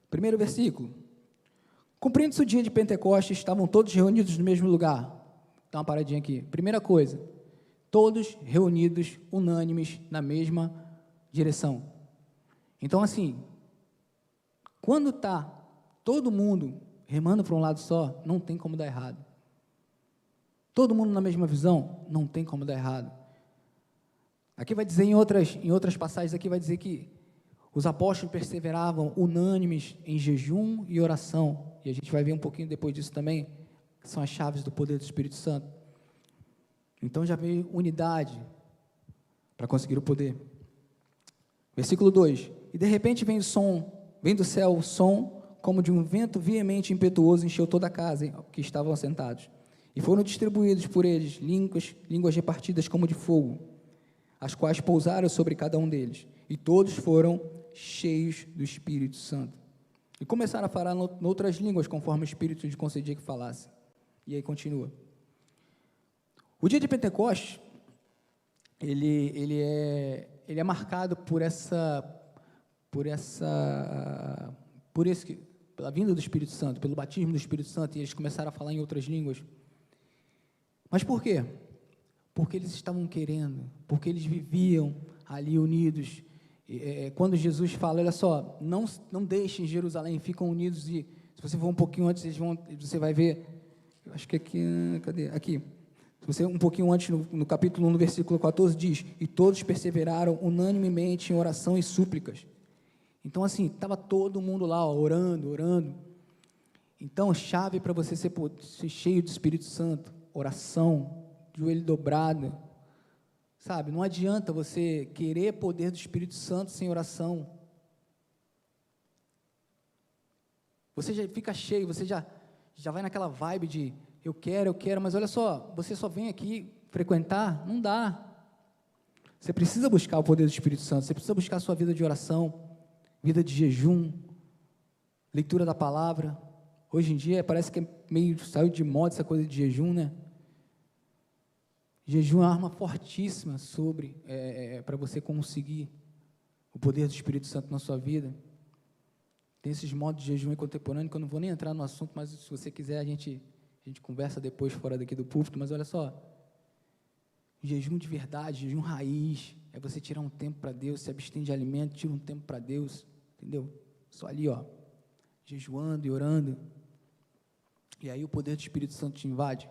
Primeiro versículo. Cumprindo-se o dia de Pentecostes, estavam todos reunidos no mesmo lugar. Dá uma paradinha aqui. Primeira coisa, todos reunidos, unânimes, na mesma direção. Então, assim, quando está todo mundo remando para um lado só, não tem como dar errado. Todo mundo na mesma visão, não tem como dar errado. Aqui vai dizer, em outras passagens, aqui vai dizer que os apóstolos perseveravam unânimes em jejum e oração, e a gente vai ver um pouquinho depois disso também, que são as chaves do poder do Espírito Santo. Então já veio unidade para conseguir o poder. Versículo 2, e de repente vem do céu o som, como de um vento veemente e impetuoso, encheu toda a casa em que estavam assentados, e foram distribuídos por eles línguas repartidas como de fogo, as quais pousaram sobre cada um deles, e todos foram cheios do Espírito Santo, e começaram a falar noutras línguas, conforme o Espírito lhes concedia que falasse. E aí continua. O dia de Pentecostes, ele é marcado pela vinda do Espírito Santo, pelo batismo do Espírito Santo, e eles começaram a falar em outras línguas. Mas por quê? Porque eles estavam querendo, porque eles viviam ali unidos. Quando Jesus fala, olha só, não deixem Jerusalém, ficam unidos, e se você for um pouquinho antes, você vai ver, eu acho que aqui, cadê? Aqui, se você um pouquinho antes, no capítulo 1, no versículo 14, diz, e todos perseveraram unanimemente em oração e súplicas. Então, assim, estava todo mundo lá, ó, orando. Então, chave para você ser cheio do Espírito Santo, oração, joelho dobrado, sabe? Não adianta você querer poder do Espírito Santo sem oração. Você já fica cheio, você já vai naquela vibe de eu quero, mas olha só, você só vem aqui frequentar, não dá. Você precisa buscar o poder do Espírito Santo, você precisa buscar a sua vida de oração, vida de jejum, leitura da palavra. Hoje em dia parece que saiu de moda essa coisa de jejum, né? Jejum é uma arma fortíssima para você conseguir o poder do Espírito Santo na sua vida. Tem esses modos de jejum contemporâneo, que eu não vou nem entrar no assunto, mas se você quiser a gente conversa depois fora daqui do púlpito, mas olha só, jejum de verdade, jejum raiz, é você tirar um tempo para Deus, se abstém de alimento, tira um tempo para Deus, entendeu? Só ali, ó, jejuando e orando, e aí o poder do Espírito Santo te invade.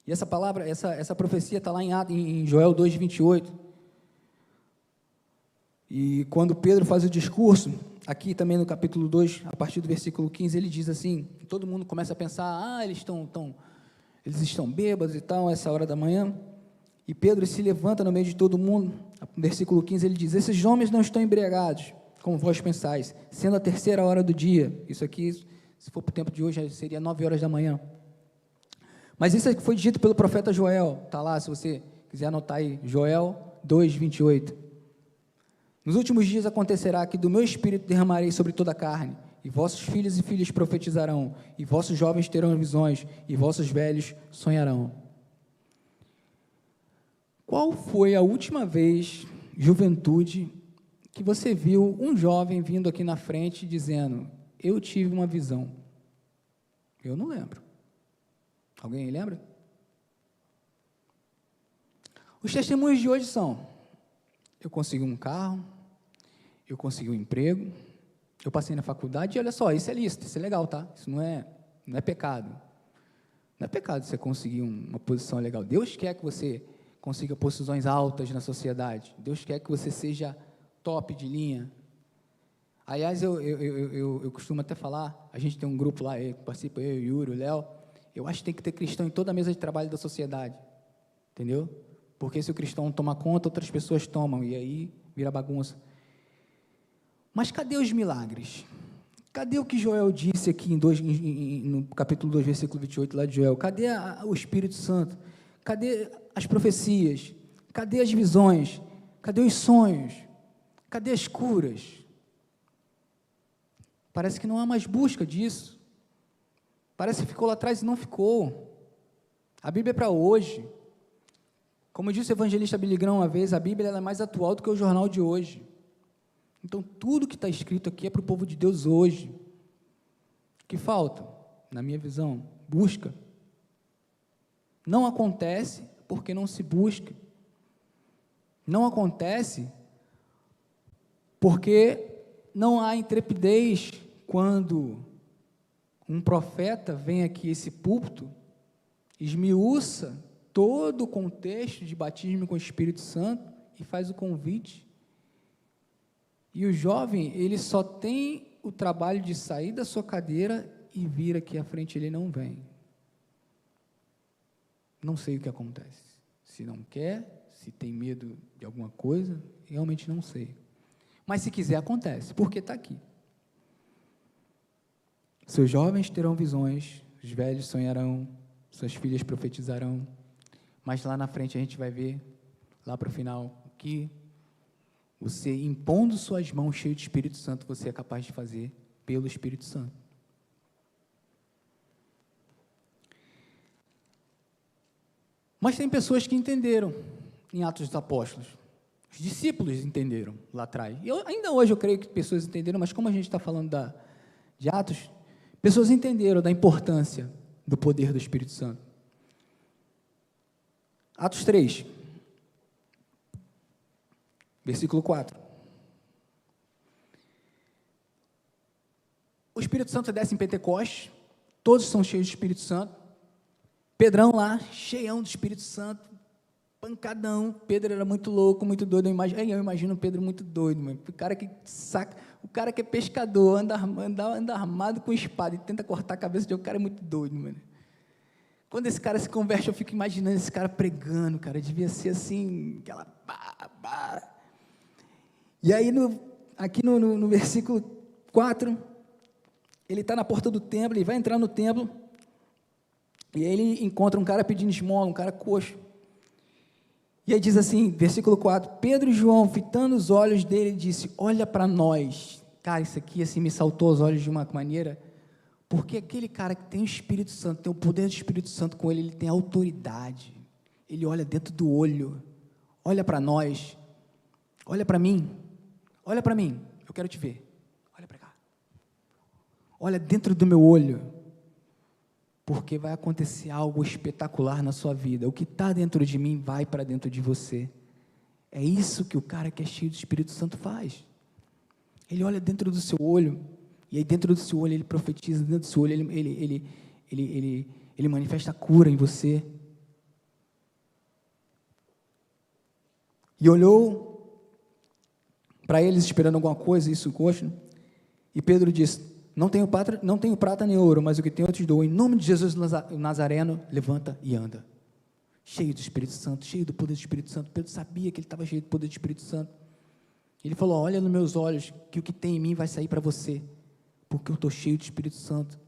E essa palavra, essa profecia está lá em Joel 2,28, e quando Pedro faz o discurso, aqui também no capítulo 2, a partir do versículo 15, ele diz assim, todo mundo começa a pensar, eles estão bêbados e tal, essa hora da manhã, e Pedro se levanta no meio de todo mundo, no versículo 15 ele diz, esses homens não estão embriagados, como vós pensais, sendo a 3ª hora do dia, isso aqui, se for para o tempo de hoje, seria 9 horas da manhã, mas isso foi dito pelo profeta Joel, está lá, se você quiser anotar aí, Joel 2,28, nos últimos dias acontecerá que do meu Espírito derramarei sobre toda a carne, e vossos filhos e filhas profetizarão, e vossos jovens terão visões, e vossos velhos sonharão. Qual foi a última vez, juventude, que você viu um jovem vindo aqui na frente dizendo, eu tive uma visão? Eu não lembro. Alguém lembra? Os testemunhos de hoje são, eu consegui um carro, eu consegui um emprego, eu passei na faculdade, e olha só, isso é lícito, isso é legal, tá? Isso não é pecado. Não é pecado você conseguir uma posição legal. Deus quer que você consiga posições altas na sociedade. Deus quer que você seja top de linha. Aliás, eu costumo até falar, a gente tem um grupo lá, participa eu, o Yuri, o Léo, eu acho que tem que ter cristão em toda a mesa de trabalho da sociedade, entendeu? Porque se o cristão tomar conta, outras pessoas tomam, e aí vira bagunça. Mas cadê os milagres? Cadê o que Joel disse aqui no capítulo 2, versículo 28, lá de Joel? Cadê o Espírito Santo? Cadê as profecias? Cadê as visões? Cadê os sonhos? Cadê as curas? Parece que não há mais busca disso. Parece que ficou lá atrás e não ficou. A Bíblia é para hoje. Como disse o evangelista Billy Graham uma vez, a Bíblia ela é mais atual do que o jornal de hoje. Então, tudo que está escrito aqui é para o povo de Deus hoje. O que falta, na minha visão? Busca. Não acontece porque não se busca. Não acontece porque não há intrepidez quando um profeta vem aqui a esse púlpito, esmiuça todo o contexto de batismo com o Espírito Santo e faz o convite. E o jovem, ele só tem o trabalho de sair da sua cadeira e vir aqui à frente, ele não vem. Não sei o que acontece. Se não quer, se tem medo de alguma coisa, realmente não sei. Mas se quiser, acontece, porque está aqui. Seus jovens terão visões, os velhos sonharão, suas filhas profetizarão, mas lá na frente a gente vai ver, lá para o final, que você, impondo suas mãos cheio de Espírito Santo, você é capaz de fazer pelo Espírito Santo. Mas tem pessoas que entenderam em Atos dos Apóstolos. Os discípulos entenderam lá atrás. Ainda hoje eu creio que pessoas entenderam, mas como a gente está falando de Atos, pessoas entenderam da importância do poder do Espírito Santo. Atos 3, versículo 4. O Espírito Santo desce em Pentecostes, todos são cheios do Espírito Santo. Pedrão lá, cheião do Espírito Santo, pancadão. Pedro era muito louco, muito doido. Eu imagino o Pedro muito doido, mano. O cara que é pescador, anda armado com espada e tenta cortar a cabeça de um cara é muito doido, mano. Quando esse cara se converte, eu fico imaginando esse cara pregando, cara. Devia ser assim, aquela... E aí, aqui no versículo 4, ele está na porta do templo, ele vai entrar no templo, e aí ele encontra um cara pedindo esmola, um cara coxo. E aí diz assim, versículo 4, Pedro e João, fitando os olhos dele, disse, olha para nós. Cara, isso aqui assim me saltou aos olhos de uma maneira, porque aquele cara que tem o Espírito Santo, tem o poder do Espírito Santo com ele, ele tem autoridade. Ele olha dentro do olho, olha para nós, olha para mim, eu quero te ver, olha para cá. Olha dentro do meu olho. Porque vai acontecer algo espetacular na sua vida. O que está dentro de mim vai para dentro de você. É isso que o cara que é cheio do Espírito Santo faz. Ele olha dentro do seu olho, e aí dentro do seu olho ele profetiza, dentro do seu olho ele manifesta a cura em você. E olhou para eles esperando alguma coisa, isso coxa, e Pedro disse, não tenho prata nem ouro, mas o que tenho eu te dou. Em nome de Jesus Nazareno, levanta e anda. Cheio do Espírito Santo, cheio do poder do Espírito Santo. Pedro sabia que ele estava cheio do poder do Espírito Santo. Ele falou, olha nos meus olhos, que o que tem em mim vai sair para você, porque eu estou cheio do Espírito Santo.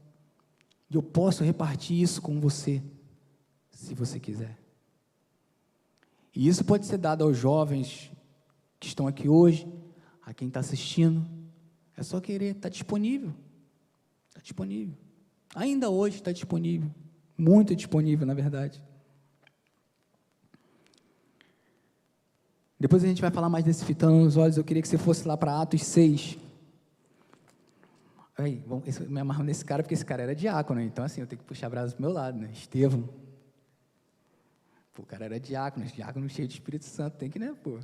E eu posso repartir isso com você, se você quiser. E isso pode ser dado aos jovens que estão aqui hoje, a quem está assistindo. É só querer, está disponível. Está disponível. Ainda hoje está disponível. Muito disponível, na verdade. Depois a gente vai falar mais desse fitando nos olhos. Eu queria que você fosse lá para Atos 6. Aí, eu me amarro nesse cara, porque esse cara era diácono. Então, assim, eu tenho que puxar a brasa para o meu lado, né? Estevão. Pô, o cara era diácono cheio de Espírito Santo. Tem que, né, pô?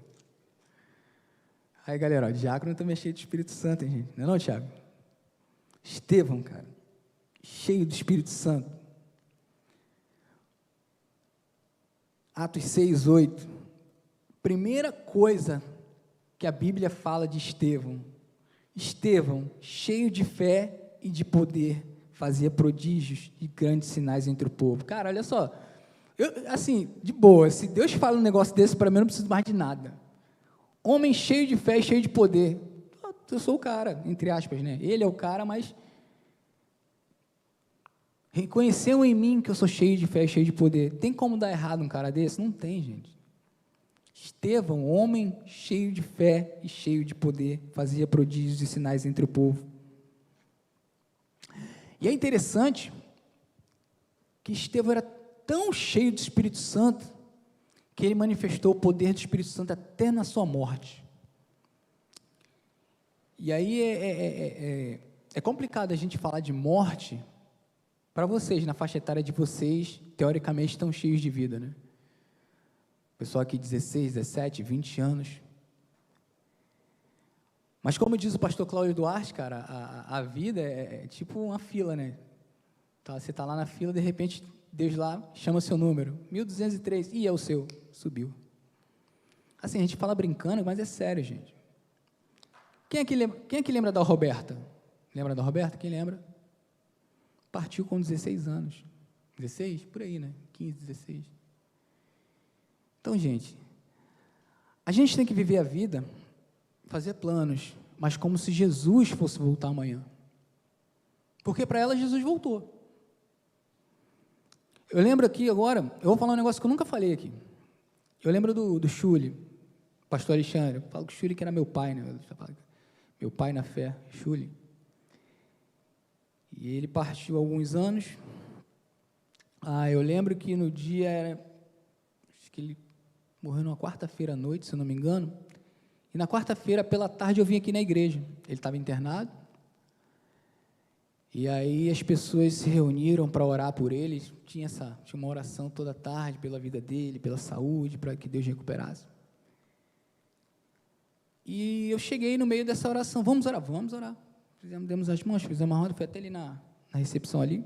Aí, galera, ó, diácono também é cheio de Espírito Santo, hein, gente? Não é não, Thiago? Estevão, cara, cheio do Espírito Santo. Atos 6, 8. Primeira coisa que a Bíblia fala de Estevão. Estevão, cheio de fé e de poder, fazia prodígios e grandes sinais entre o povo. Cara, olha só, assim, de boa, se Deus fala um negócio desse, para mim eu não preciso mais de nada. Homem cheio de fé e cheio de poder. Eu sou o cara, entre aspas, né? Ele é o cara, mas reconheceu em mim que eu sou cheio de fé e cheio de poder. Tem como dar errado um cara desse? Não tem, gente. Estevão, homem cheio de fé e cheio de poder, fazia prodígios e sinais entre o povo. E é interessante que Estevão era tão cheio do Espírito Santo que ele manifestou o poder do Espírito Santo até na sua morte. E aí é complicado a gente falar de morte para vocês, na faixa etária de vocês, teoricamente estão cheios de vida, né? Pessoal aqui 16, 17, 20 anos. Mas como diz o pastor Cláudio Duarte, cara, a vida é tipo uma fila, né? Tá, você está lá na fila, de repente, Deus lá chama seu número, 1203, e é o seu, subiu. Assim, a gente fala brincando, mas é sério, gente. Quem é que lembra da Roberta? Lembra da Roberta? Quem lembra? Partiu com 16 anos. 16? Por aí, né? 15, 16. Então, gente, a gente tem que viver a vida, fazer planos, mas como se Jesus fosse voltar amanhã. Porque para ela Jesus voltou. Eu lembro aqui agora, eu vou falar um negócio que eu nunca falei aqui. Eu lembro do Chuli, pastor Alexandre. Eu falo que o Chuli que era meu pai, né? Meu pai na fé, Chuli. E ele partiu há alguns anos. Eu lembro que no dia, acho que ele morreu numa quarta-feira à noite, se eu não me engano. E na quarta-feira, pela tarde, eu vim aqui na igreja. Ele estava internado. E aí as pessoas se reuniram para orar por ele. Tinha uma oração toda tarde pela vida dele, pela saúde, para que Deus recuperasse. E eu cheguei no meio dessa oração. Vamos orar. Demos as mãos, fizemos uma roda, fui até ali na recepção ali.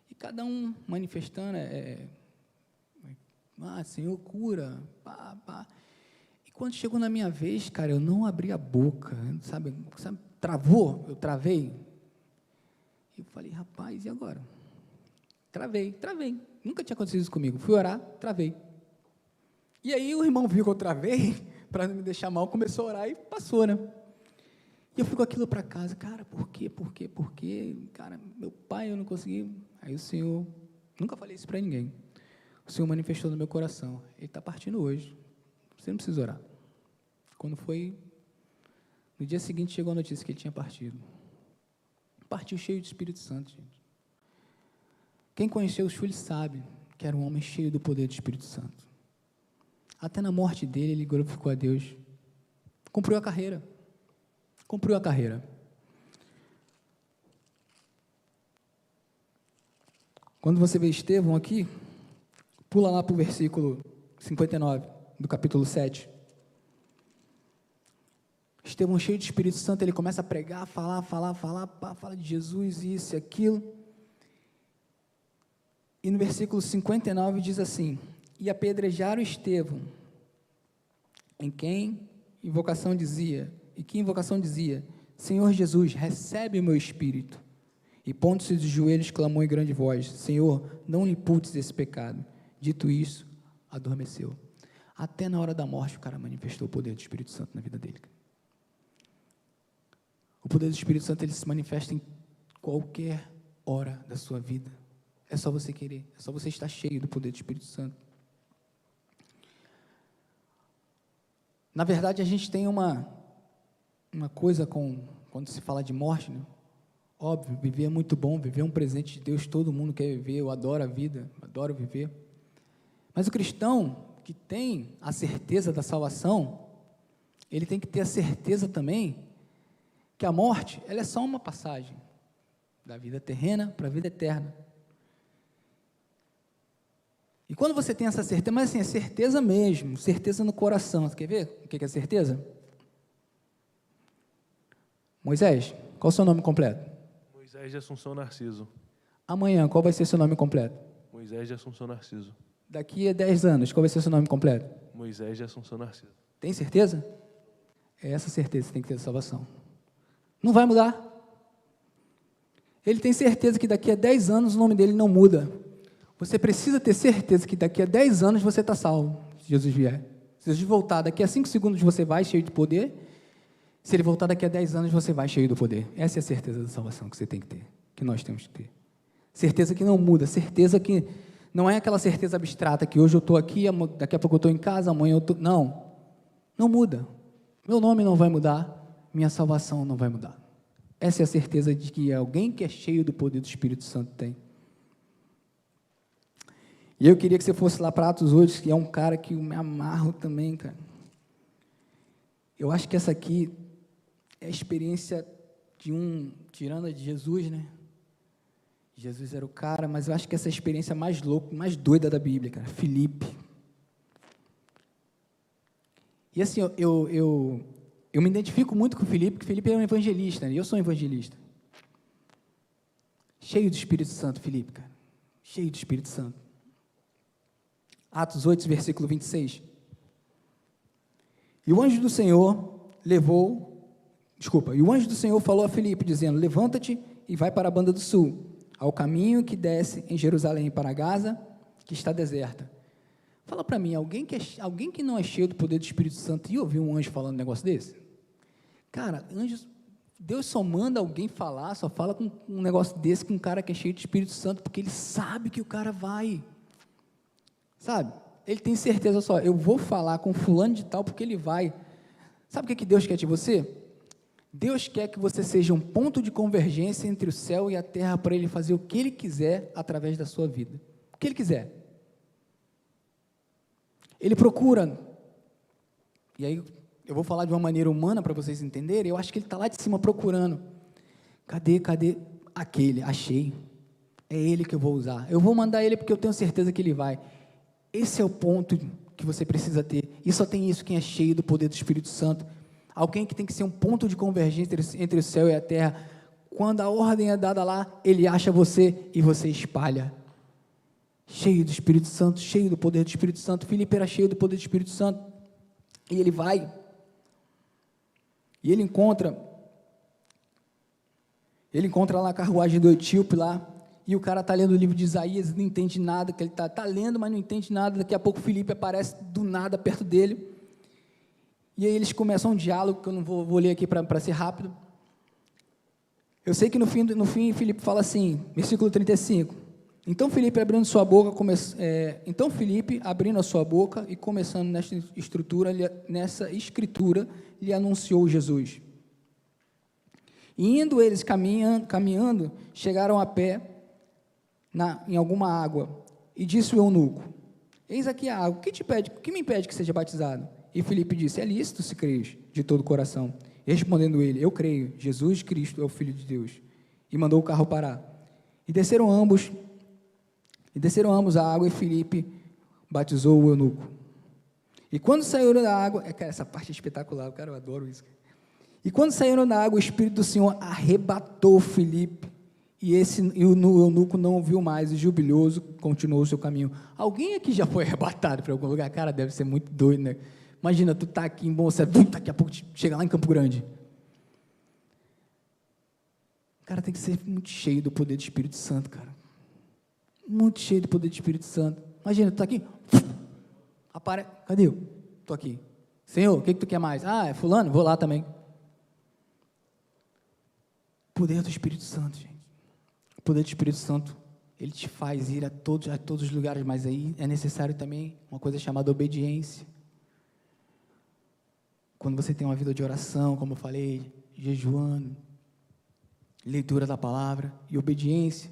E cada um manifestando, Senhor, cura, pá. E quando chegou na minha vez, cara, eu não abri a boca, sabe, travou, eu travei. E eu falei, rapaz, e agora? Travei. Nunca tinha acontecido isso comigo. Fui orar, travei. E aí o irmão viu que eu travei, para não me deixar mal, começou a orar e passou, né? E eu fui com aquilo para casa, cara, por quê? Cara, meu pai, eu não consegui. Aí o Senhor, nunca falei isso para ninguém. O Senhor manifestou no meu coração. Ele está partindo hoje. Você não precisa orar. Quando foi, no dia seguinte chegou a notícia que ele tinha partido. Partiu cheio de Espírito Santo, gente. Quem conheceu o Chuli sabe que era um homem cheio do poder do Espírito Santo. Até na morte dele, ele glorificou a Deus. Cumpriu a carreira. Quando você vê Estevão aqui, pula lá para o versículo 59 do capítulo 7. Estevão, cheio de Espírito Santo, ele começa a pregar, falar, fala de Jesus, isso e aquilo. E no versículo 59 diz assim: e apedrejaram Estevão, em quem invocação dizia, Senhor Jesus, recebe o meu espírito. E pondo-se de joelhos, clamou em grande voz: Senhor, não lhe imputes esse pecado. Dito isso, adormeceu. Até na hora da morte, o cara manifestou o poder do Espírito Santo na vida dele. O poder do Espírito Santo, ele se manifesta em qualquer hora da sua vida. É só você querer, é só você estar cheio do poder do Espírito Santo. Na verdade, a gente tem uma coisa quando se fala de morte, né? Óbvio, viver é muito bom, viver é um presente de Deus, todo mundo quer viver, eu adoro a vida, adoro viver. Mas o cristão que tem a certeza da salvação, ele tem que ter a certeza também que a morte, ela é só uma passagem da vida terrena para a vida eterna. E quando você tem essa certeza, mas assim, é certeza mesmo, certeza no coração. Você quer ver o que é certeza? Moisés, qual é o seu nome completo? Moisés de Assunção Narciso. Amanhã, qual vai ser seu nome completo? Moisés de Assunção Narciso. Daqui a 10 anos, qual vai ser seu nome completo? Moisés de Assunção Narciso. Tem certeza? É essa certeza que tem que ter da salvação. Não vai mudar. Ele tem certeza que daqui a 10 anos o nome dele não muda. Você precisa ter certeza que daqui a 10 anos você está salvo, se Jesus vier. Se Jesus voltar daqui a 5 segundos, você vai cheio de poder. Se ele voltar daqui a 10 anos, você vai cheio do poder. Essa é a certeza da salvação que você tem que ter, que nós temos que ter. Certeza que não muda, certeza que não é aquela certeza abstrata que hoje eu estou aqui, daqui a pouco eu estou em casa, amanhã eu estou... Não muda. Meu nome não vai mudar, minha salvação não vai mudar. Essa é a certeza de que alguém que é cheio do poder do Espírito Santo tem. E eu queria que você fosse lá para Atos 8, que é um cara que eu me amarro também, cara. Eu acho que essa aqui é a experiência de tirando a de Jesus, né? Jesus era o cara, mas eu acho que essa é a experiência mais louca, mais doida da Bíblia, cara, Filipe. E assim, eu me identifico muito com o Filipe, porque o Filipe é um evangelista, né? Eu sou um evangelista. Cheio do Espírito Santo, Filipe, cara. Cheio do Espírito Santo. Atos 8, versículo 26. E o anjo do Senhor falou a Filipe, dizendo: levanta-te e vai para a banda do sul, ao caminho que desce em Jerusalém para Gaza, que está deserta. Fala para mim, alguém que não é cheio do poder do Espírito Santo e ouviu um anjo falando um negócio desse? Cara, Deus só manda alguém falar, só fala com um negócio desse com um cara que é cheio de Espírito Santo, porque ele sabe que o cara vai. Sabe? Ele tem certeza, só, eu vou falar com fulano de tal porque ele vai. Sabe o que Deus quer de você? Deus quer que você seja um ponto de convergência entre o céu e a terra para Ele fazer o que Ele quiser através da sua vida. O que Ele quiser. Ele procura, e aí eu vou falar de uma maneira humana para vocês entenderem, eu acho que Ele está lá de cima procurando. Cadê aquele? Achei. É ele que eu vou usar. Eu vou mandar ele porque eu tenho certeza que ele vai. Esse é o ponto que você precisa ter. E só tem isso quem é cheio do poder do Espírito Santo. Alguém que tem que ser um ponto de convergência entre o céu e a terra. Quando a ordem é dada lá, ele acha você e você espalha. Cheio do Espírito Santo, cheio do poder do Espírito Santo. Filipe era cheio do poder do Espírito Santo. E ele vai. E ele encontra lá a carruagem do etíope lá. E o cara está lendo o livro de Isaías e não entende nada, que ele está lendo, mas não entende nada. Daqui a pouco Filipe aparece do nada perto dele. E aí eles começam um diálogo, que eu não vou ler aqui para ser rápido. Eu sei que no fim Filipe fala assim, versículo 35. Então Filipe abrindo a sua boca e começando nessa escritura, lhe anunciou Jesus. E indo eles caminhando, chegaram a pé em alguma água, e disse o eunuco: eis aqui a água, o que me impede que seja batizado? E Filipe disse: é lícito se creres de todo o coração. Respondendo ele: eu creio, Jesus Cristo é o Filho de Deus. E mandou o carro parar. E desceram ambos a água, e Filipe batizou o eunuco. E quando saíram da água, cara, essa parte é espetacular, cara, eu adoro isso. E quando saíram da água, o Espírito do Senhor arrebatou Filipe, e o eunuco não ouviu mais, e jubiloso continuou o seu caminho. Alguém aqui já foi arrebatado para algum lugar? Cara, deve ser muito doido, né? Imagina, tu tá aqui em Bom Sucesso, daqui a pouco chega lá em Campo Grande. O cara tem que ser muito cheio do poder do Espírito Santo, cara. Muito cheio do poder do Espírito Santo. Imagina, tu tá aqui, cadê eu? Tô aqui. Senhor, o que tu quer mais? Ah, é fulano? Vou lá também. Poder do Espírito Santo, gente. O poder do Espírito Santo, ele te faz ir a todos os lugares, mas aí é necessário também uma coisa chamada obediência. Quando você tem uma vida de oração, como eu falei, jejuando, leitura da palavra e obediência,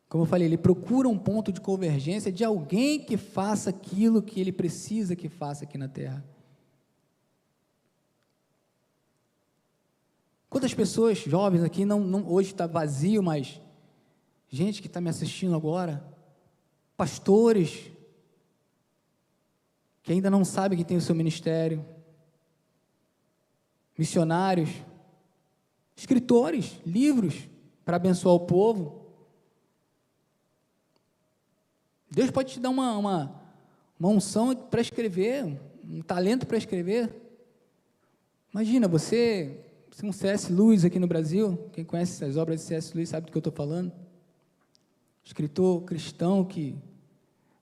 como eu falei, ele procura um ponto de convergência de alguém que faça aquilo que ele precisa que faça aqui na terra. Quantas pessoas jovens aqui, hoje está vazio, mas gente que está me assistindo agora, pastores, que ainda não sabem que tem o seu ministério, missionários, escritores, livros para abençoar o povo. Deus pode te dar uma unção para escrever, um talento para escrever. Imagina, você é um C.S. Lewis aqui no Brasil, quem conhece as obras de C.S. Lewis sabe do que eu estou falando. Escritor cristão que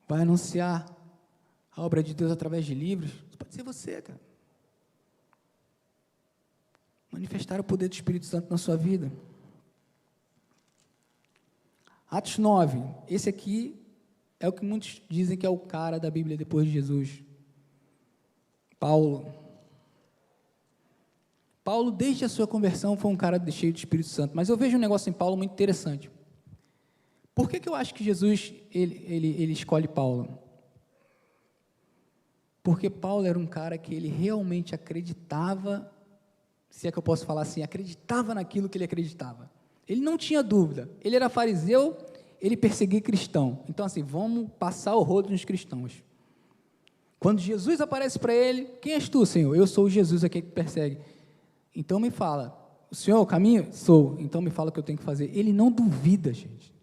vai anunciar a obra de Deus através de livros. Isso pode ser você, cara. Manifestar o poder do Espírito Santo na sua vida. Atos 9, esse aqui é o que muitos dizem que é o cara da Bíblia depois de Jesus. Paulo, desde a sua conversão, foi um cara cheio de Espírito Santo, mas eu vejo um negócio em Paulo muito interessante. Por que eu acho que Jesus, ele escolhe Paulo? Porque Paulo era um cara que ele realmente acreditava se é que eu posso falar assim, acreditava naquilo que ele acreditava. Ele não tinha dúvida. Ele era fariseu, ele perseguia cristão. Então, assim, vamos passar o rodo nos cristãos. Quando Jesus aparece para ele, quem és tu, Senhor? Eu sou o Jesus aqui que persegue. Então me fala, o Senhor é o caminho? Sou. Então me fala o que eu tenho que fazer. Ele não duvida, gente.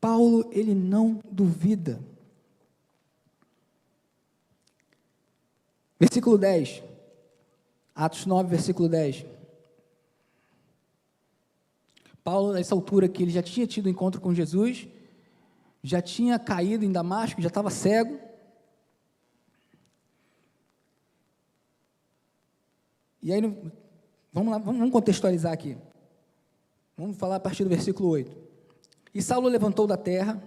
Paulo, ele não duvida. Versículo 10. Atos 9, versículo 10. Paulo, nessa altura que ele já tinha tido um encontro com Jesus, já tinha caído em Damasco, já estava cego. E aí, vamos lá, vamos contextualizar aqui. Vamos falar a partir do versículo 8. E Saulo levantou da terra,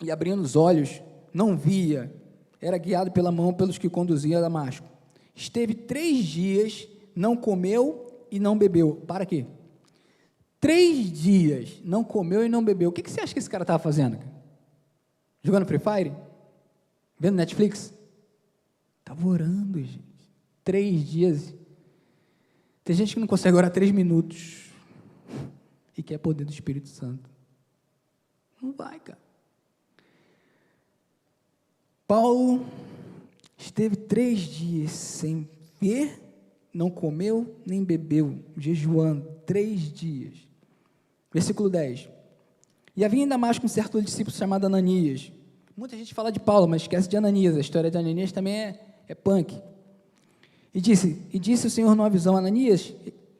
e abrindo os olhos, não via, era guiado pela mão pelos que conduziam a Damasco. Esteve 3 dias, não comeu e não bebeu. Para quê? 3 dias, não comeu e não bebeu. O que você acha que esse cara estava fazendo? Jogando Free Fire? Vendo Netflix? Estava orando, gente. 3 dias. Tem gente que não consegue orar 3 minutos e quer poder do Espírito Santo. Não vai, cara. Paulo esteve 3 dias sem ver, não comeu nem bebeu, jejuando 3 dias. Versículo 10. E havia em Damasco um certo discípulo chamado Ananias. Muita gente fala de Paulo, mas esquece de Ananias. A história de Ananias também é punk. E disse o Senhor numa visão a Ananias,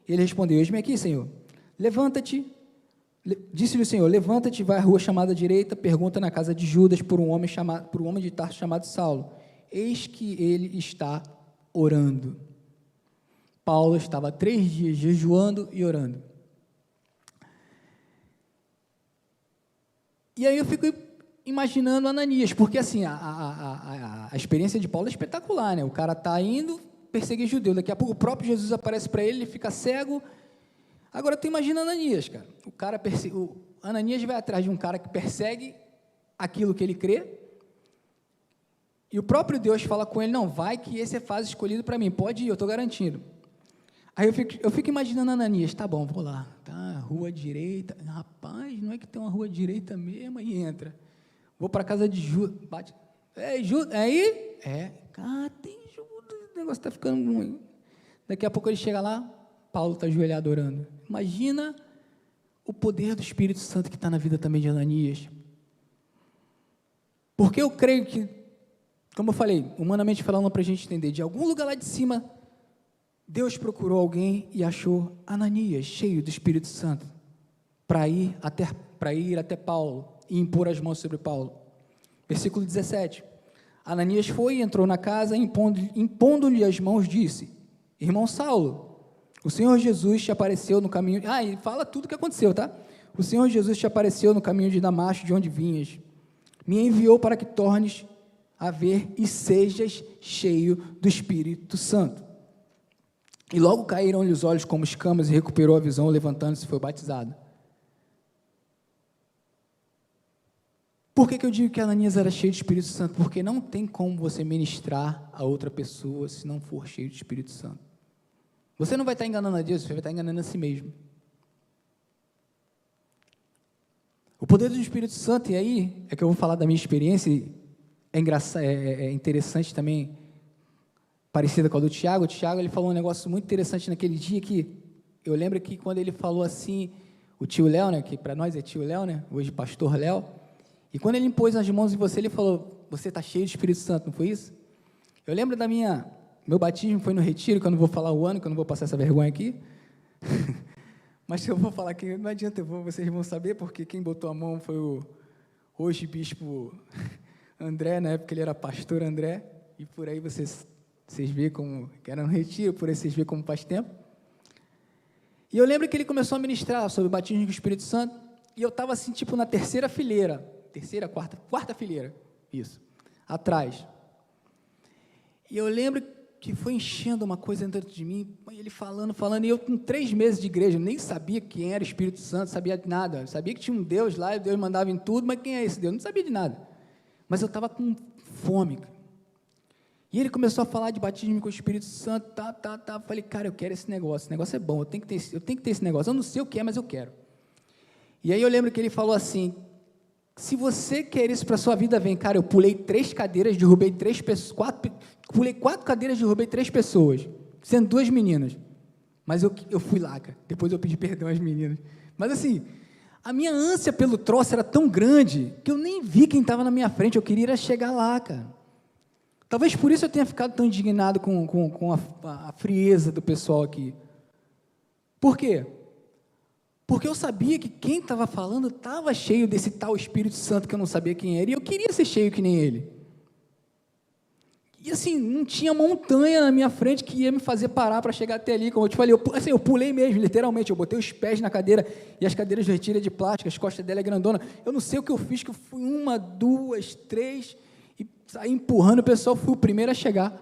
ele respondeu, eis-me aqui, Senhor. Levanta-te, disse-lhe o Senhor, levanta-te, vai à rua chamada direita, pergunta na casa de Judas por um homem de Tarso chamado Saulo. Eis que ele está orando. Paulo estava 3 dias jejuando e orando. E aí eu fico imaginando Ananias, porque assim, a experiência de Paulo é espetacular, né? O cara está indo perseguir judeu, daqui a pouco o próprio Jesus aparece para ele, ele fica cego. Agora tu imagina Ananias, cara. O Ananias vai atrás de um cara que persegue aquilo que ele crê, e o próprio Deus fala com ele, não, vai que esse é fase escolhido para mim, pode ir, eu estou garantindo. Aí eu fico imaginando Ananias, tá bom, vou lá, tá, rua direita, rapaz, não é que tem uma rua direita mesmo, e entra. Vou para a casa de Judas, bate, Judas, aí? Cara, tem Judas, o negócio está ficando ruim. Daqui a pouco ele chega lá, Paulo está ajoelhado orando. Imagina o poder do Espírito Santo que está na vida também de Ananias. Porque eu creio que, como eu falei, humanamente falando para a gente entender, de algum lugar lá de cima, Deus procurou alguém e achou Ananias, cheio do Espírito Santo, para ir até Paulo e impor as mãos sobre Paulo. Versículo 17. Ananias foi e entrou na casa, impondo-lhe as mãos, disse, irmão Saulo, o Senhor Jesus te apareceu no caminho... e fala tudo o que aconteceu, tá? O Senhor Jesus te apareceu no caminho de Damasco, de onde vinhas. Me enviou para que tornes a ver e sejas cheio do Espírito Santo. E logo caíram-lhe os olhos como escamas e recuperou a visão, levantando-se e foi batizado. Por que eu digo que Ananias era cheio do Espírito Santo? Porque não tem como você ministrar a outra pessoa se não for cheio do Espírito Santo. Você não vai estar enganando a Deus, você vai estar enganando a si mesmo. O poder do Espírito Santo, e aí é que eu vou falar da minha experiência, é interessante também, parecida com a do Tiago. O Tiago, ele falou um negócio muito interessante naquele dia, que eu lembro que quando ele falou assim, o tio Léo, né, que para nós é tio Léo, né, hoje pastor Léo, e quando ele impôs as mãos em você, ele falou, você está cheio de Espírito Santo, não foi isso? Eu lembro meu batismo foi no retiro, que eu não vou falar o ano, que eu não vou passar essa vergonha aqui, mas eu vou falar aqui, não adianta, vocês vão saber, porque quem botou a mão foi o hoje bispo André, na época ele era pastor André, e por aí vocês veem como, que era no retiro, por aí vocês veem como faz tempo. E eu lembro que ele começou a ministrar sobre o batismo com o Espírito Santo, e eu estava assim, tipo, na quarta fileira, isso, atrás. E eu lembro que foi enchendo uma coisa dentro de mim, ele falando, e eu com 3 meses de igreja, nem sabia quem era o Espírito Santo, sabia de nada, eu sabia que tinha um Deus lá, e Deus mandava em tudo, mas quem é esse Deus? Não sabia de nada. Mas eu estava com fome, cara. E ele começou a falar de batismo com o Espírito Santo, falei, cara, eu quero esse negócio é bom, eu tenho que ter esse negócio, eu não sei o que é, mas eu quero. E aí eu lembro que ele falou assim, se você quer isso para a sua vida, vem, cara, eu pulei 3 cadeiras, derrubei 3 pessoas, pulei 4 cadeiras, derrubei 3 pessoas, sendo 2 meninas, mas eu fui lá, cara, depois eu pedi perdão às meninas, mas assim, a minha ânsia pelo troço era tão grande, que eu nem vi quem estava na minha frente, eu queria era chegar lá, cara. Talvez por isso eu tenha ficado tão indignado com a frieza do pessoal aqui. Por quê? Porque eu sabia que quem estava falando estava cheio desse tal Espírito Santo que eu não sabia quem era, e eu queria ser cheio que nem ele. E assim, não tinha montanha na minha frente que ia me fazer parar para chegar até ali, como eu te falei, eu pulei mesmo, literalmente, eu botei os pés na cadeira, e as cadeiras de retiro de plástico, as costas dela é grandona, eu não sei o que eu fiz, que eu fui 1, 2, 3, e saí empurrando o pessoal, fui o primeiro a chegar.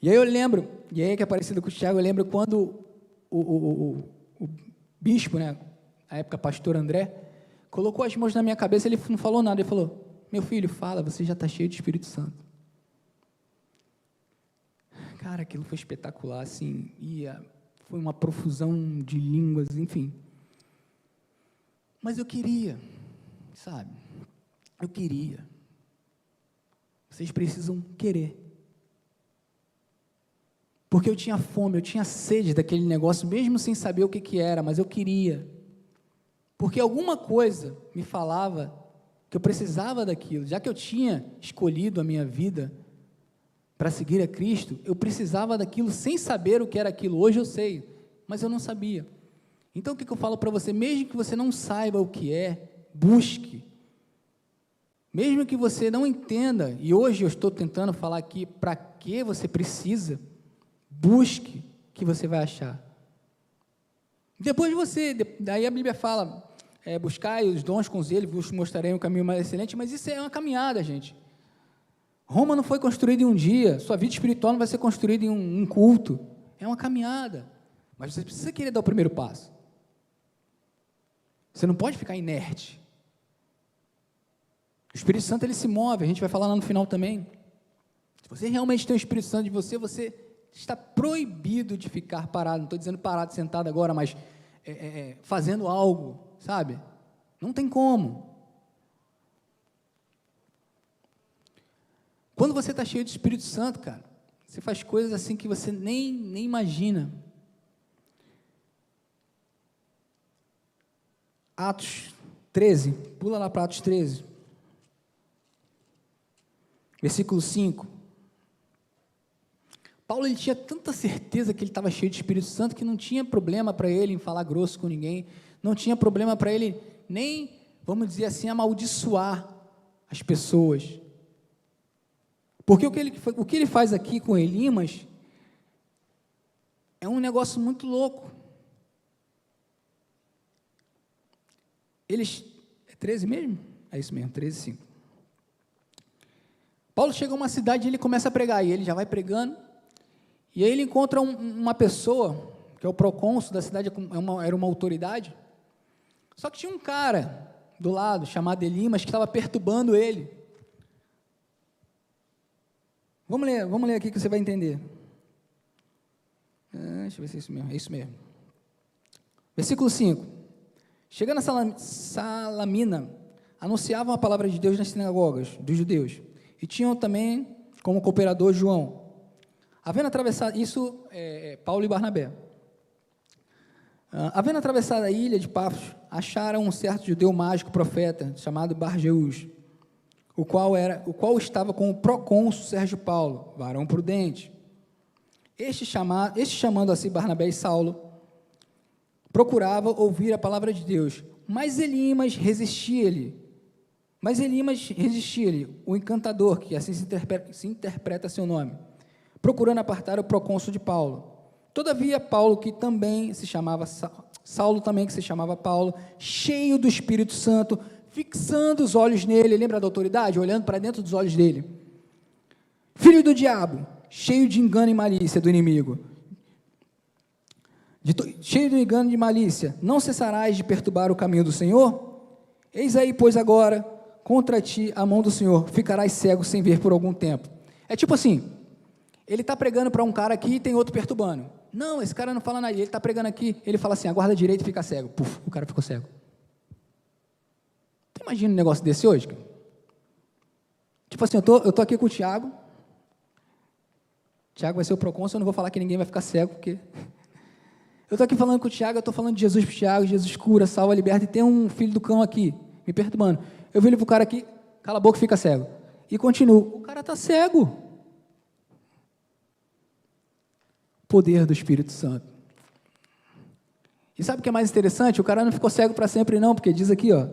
E aí eu lembro, e aí que é parecido com o Thiago, eu lembro quando o bispo, né, na época pastor André, colocou as mãos na minha cabeça, ele não falou nada, ele falou, meu filho, fala, você já está cheio de Espírito Santo. Cara, aquilo foi espetacular, assim, foi uma profusão de línguas, enfim. Mas eu queria, sabe, eu queria. Vocês precisam querer. Porque eu tinha fome, eu tinha sede daquele negócio, mesmo sem saber o que era, mas eu queria. Porque alguma coisa me falava que eu precisava daquilo, já que eu tinha escolhido a minha vida para seguir a Cristo, eu precisava daquilo sem saber o que era aquilo. Hoje eu sei, mas eu não sabia. Então o que eu falo para você? Mesmo que você não saiba o que é, busque. Mesmo que você não entenda, e hoje eu estou tentando falar aqui para que você precisa, busque, que você vai achar. Depois daí a Bíblia fala, buscai os dons com zelo, vos mostrarei um caminho mais excelente, mas isso é uma caminhada, gente. Roma não foi construída em um dia, sua vida espiritual não vai ser construída em um culto, é uma caminhada, mas você precisa querer dar o primeiro passo. Você não pode ficar inerte. O Espírito Santo, ele se move, a gente vai falar lá no final também. Se você realmente tem o Espírito Santo de você, você está proibido de ficar parado, não estou dizendo parado, sentado agora, mas fazendo algo, sabe? Não tem como. Quando você está cheio de Espírito Santo, cara, você faz coisas assim que você nem imagina. Atos 13, pula lá para Atos 13, versículo 5. Paulo, ele tinha tanta certeza que ele estava cheio de Espírito Santo que não tinha problema para ele em falar grosso com ninguém, não tinha problema para ele nem, vamos dizer assim, amaldiçoar as pessoas. Porque o que ele faz aqui com Elimas é um negócio muito louco. É 13 mesmo? É isso mesmo, 13, 5. Paulo chega a uma cidade e ele começa a pregar, e ele já vai pregando, e aí ele encontra uma pessoa, que é o procônsul da cidade, era uma autoridade, só que tinha um cara do lado, chamado Elimas, que estava perturbando ele. Vamos ler aqui que você vai entender. Deixa eu ver se é isso mesmo. É isso mesmo. Versículo 5. Chegando a Salamina, anunciavam a palavra de Deus nas sinagogas dos judeus, e tinham também como cooperador João. Havendo atravessado, isso Paulo e Barnabé. Havendo atravessado a ilha de Pafos, acharam um certo judeu mágico profeta, chamado Barjeus, o qual estava com o procônsul Sérgio Paulo, varão prudente. Este chamando a si Barnabé e Saulo, procurava ouvir a palavra de Deus, mas Elimas resistia-lhe, o encantador, que assim se interpreta seu nome, procurando apartar o procônsul de Paulo. Todavia Paulo, que também se chamava Saulo, também que se chamava Paulo, cheio do Espírito Santo, fixando os olhos nele, lembra da autoridade? Olhando para dentro dos olhos dele. Filho do diabo, cheio de engano e malícia do inimigo. Cheio de engano e de malícia, não cessarás de perturbar o caminho do Senhor? Eis aí, pois agora, contra ti a mão do Senhor, ficarás cego sem ver por algum tempo. É tipo assim, Ele está pregando para um cara aqui e tem outro perturbando. Não, esse cara não fala nada. Ele está pregando aqui, ele fala assim, aguarda direito e fica cego. Puf, o cara ficou cego. Tu imagina um negócio desse hoje, cara? Tipo assim, eu tô aqui com o Tiago. Tiago vai ser o procônsul, eu não vou falar que ninguém vai ficar cego, porque... Eu estou aqui falando com o Tiago, eu estou falando de Jesus para o Tiago, Jesus cura, salva, liberta, e tem um filho do cão aqui, me perturbando. Eu viro para o cara aqui, cala a boca e fica cego. E continuo, o cara está cego. Poder do Espírito Santo. E sabe o que é mais interessante? O cara não ficou cego para sempre não, porque diz aqui, ó,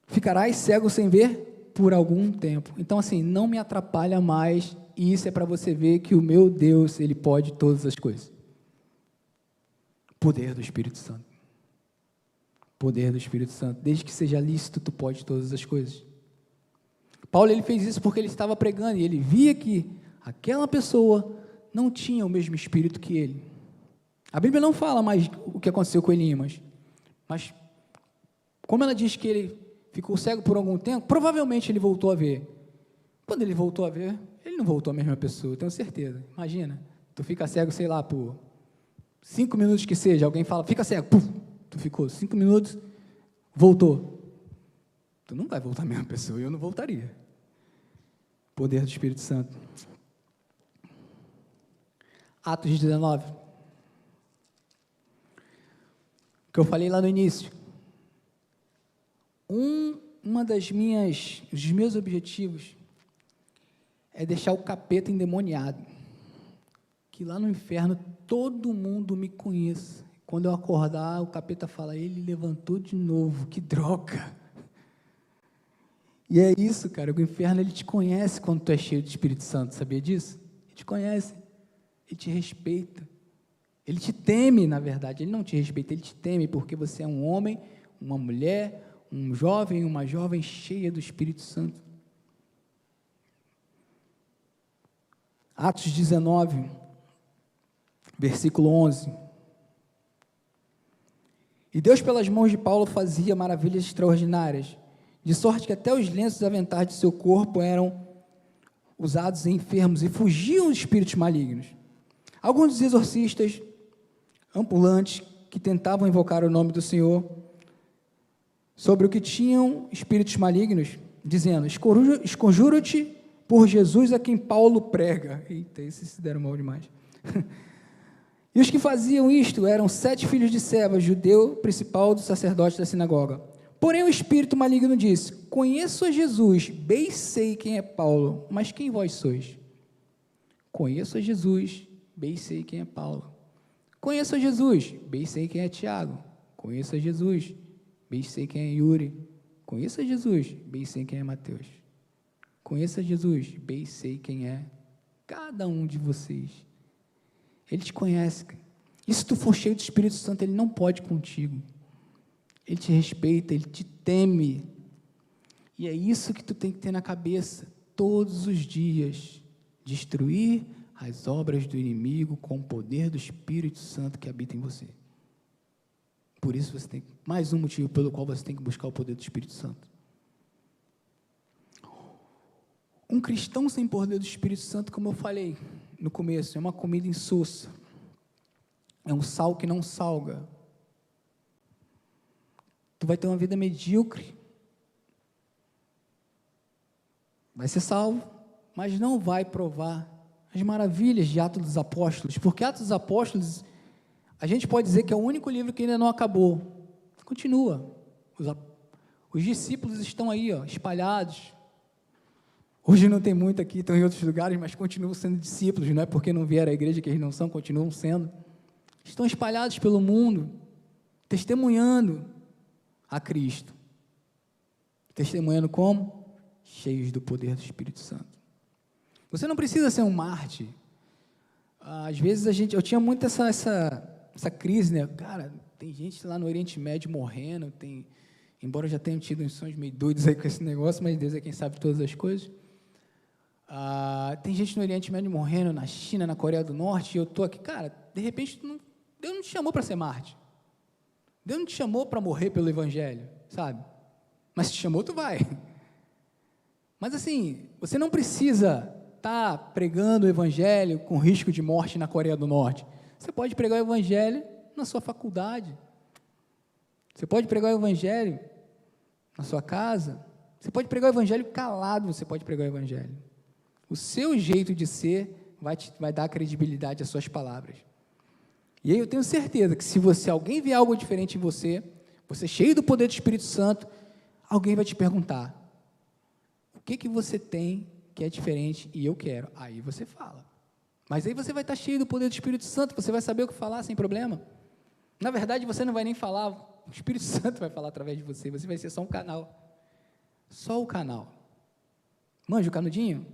ficarás cego sem ver por algum tempo. Então assim, não me atrapalha mais. E isso é para você ver que o meu Deus, Ele pode todas as coisas. Poder do Espírito Santo. Poder do Espírito Santo. Desde que seja lícito, tu pode todas as coisas. Paulo, ele fez isso porque ele estava pregando e ele via que aquela pessoa não tinha o mesmo espírito que ele. A Bíblia não fala mais o que aconteceu com Elimas, mas como ela diz que ele ficou cego por algum tempo, provavelmente ele voltou a ver. Quando ele voltou a ver, ele não voltou a mesma pessoa, tenho certeza. Imagina, tu fica cego, sei lá, por 5 minutos que seja, alguém fala, fica cego, puf, tu ficou 5 minutos, voltou. Tu não vai voltar a mesma pessoa, eu não voltaria. Poder do Espírito Santo. Atos 19. O que eu falei lá no início. Dos meus objetivos é deixar o capeta endemoniado, que lá no inferno todo mundo me conheça. Quando eu acordar, o capeta fala, ele levantou de novo, que droga. E é isso, cara, o inferno ele te conhece quando tu é cheio do Espírito Santo, sabia disso? Ele te conhece, ele te respeita, ele te teme, na verdade, ele não te respeita, ele te teme, porque você é um homem, uma mulher, um jovem, uma jovem cheia do Espírito Santo. Atos 19, versículo 11. E Deus, pelas mãos de Paulo, fazia maravilhas extraordinárias, de sorte que até os lenços aventais de seu corpo eram usados em enfermos e fugiam os espíritos malignos. Alguns dos exorcistas ambulantes que tentavam invocar o nome do Senhor sobre o que tinham espíritos malignos, dizendo, esconjuro-te por Jesus a quem Paulo prega. Eita, esses se deram mal demais. E os que faziam isto eram 7 filhos de Seva, judeu principal do sacerdote da sinagoga. Porém o espírito maligno disse, conheço a Jesus, bem sei quem é Paulo, mas quem vós sois? Conheço a Jesus, bem sei quem é Paulo. Conheço a Jesus, bem sei quem é Tiago. Conheço a Jesus, bem sei quem é Yuri. Conheço a Jesus, bem sei quem é Mateus. Conheça Jesus, bem sei quem é cada um de vocês. Ele te conhece. E se tu for cheio do Espírito Santo, Ele não pode contigo. Ele te respeita, Ele te teme. E é isso que tu tem que ter na cabeça, todos os dias. Destruir as obras do inimigo com o poder do Espírito Santo que habita em você. Por isso você tem, mais um motivo pelo qual você tem que buscar o poder do Espírito Santo. Um cristão sem poder do Espírito Santo, como eu falei no começo, é uma comida insossa. É um sal que não salga. Tu vai ter uma vida medíocre. Vai ser salvo, mas não vai provar as maravilhas de Atos dos Apóstolos, porque Atos dos Apóstolos, a gente pode dizer que é o único livro que ainda não acabou. Continua. Os discípulos estão aí, ó, espalhados. Hoje não tem muito aqui, estão em outros lugares, mas continuam sendo discípulos, não é porque não vieram à igreja que eles não são, continuam sendo. Estão espalhados pelo mundo, testemunhando a Cristo. Testemunhando como? Cheios do poder do Espírito Santo. Você não precisa ser um mártir. Às vezes eu tinha muito essa crise, né? Cara, tem gente lá no Oriente Médio morrendo, embora eu já tenha tido uns sonhos meio doidos aí com esse negócio, mas Deus é quem sabe todas as coisas. Tem gente no Oriente Médio morrendo, na China, na Coreia do Norte, e eu estou aqui, cara, de repente, Deus não te chamou para ser mártir. Deus não te chamou para morrer pelo Evangelho, sabe? Mas se te chamou, tu vai. Mas assim, você não precisa está pregando o evangelho com risco de morte na Coreia do Norte. Você pode pregar o evangelho na sua faculdade. Você pode pregar o evangelho na sua casa. Você pode pregar o evangelho calado, você pode pregar o evangelho. O seu jeito de ser vai dar credibilidade às suas palavras. E aí eu tenho certeza que se alguém vê algo diferente em você, você cheio do poder do Espírito Santo, alguém vai te perguntar, o que você tem que é diferente e eu quero? Aí você fala. Mas aí você vai estar cheio do poder do Espírito Santo, você vai saber o que falar sem problema. Na verdade, você não vai nem falar, o Espírito Santo vai falar através de você vai ser só um canal. Só o canal. Manja o canudinho?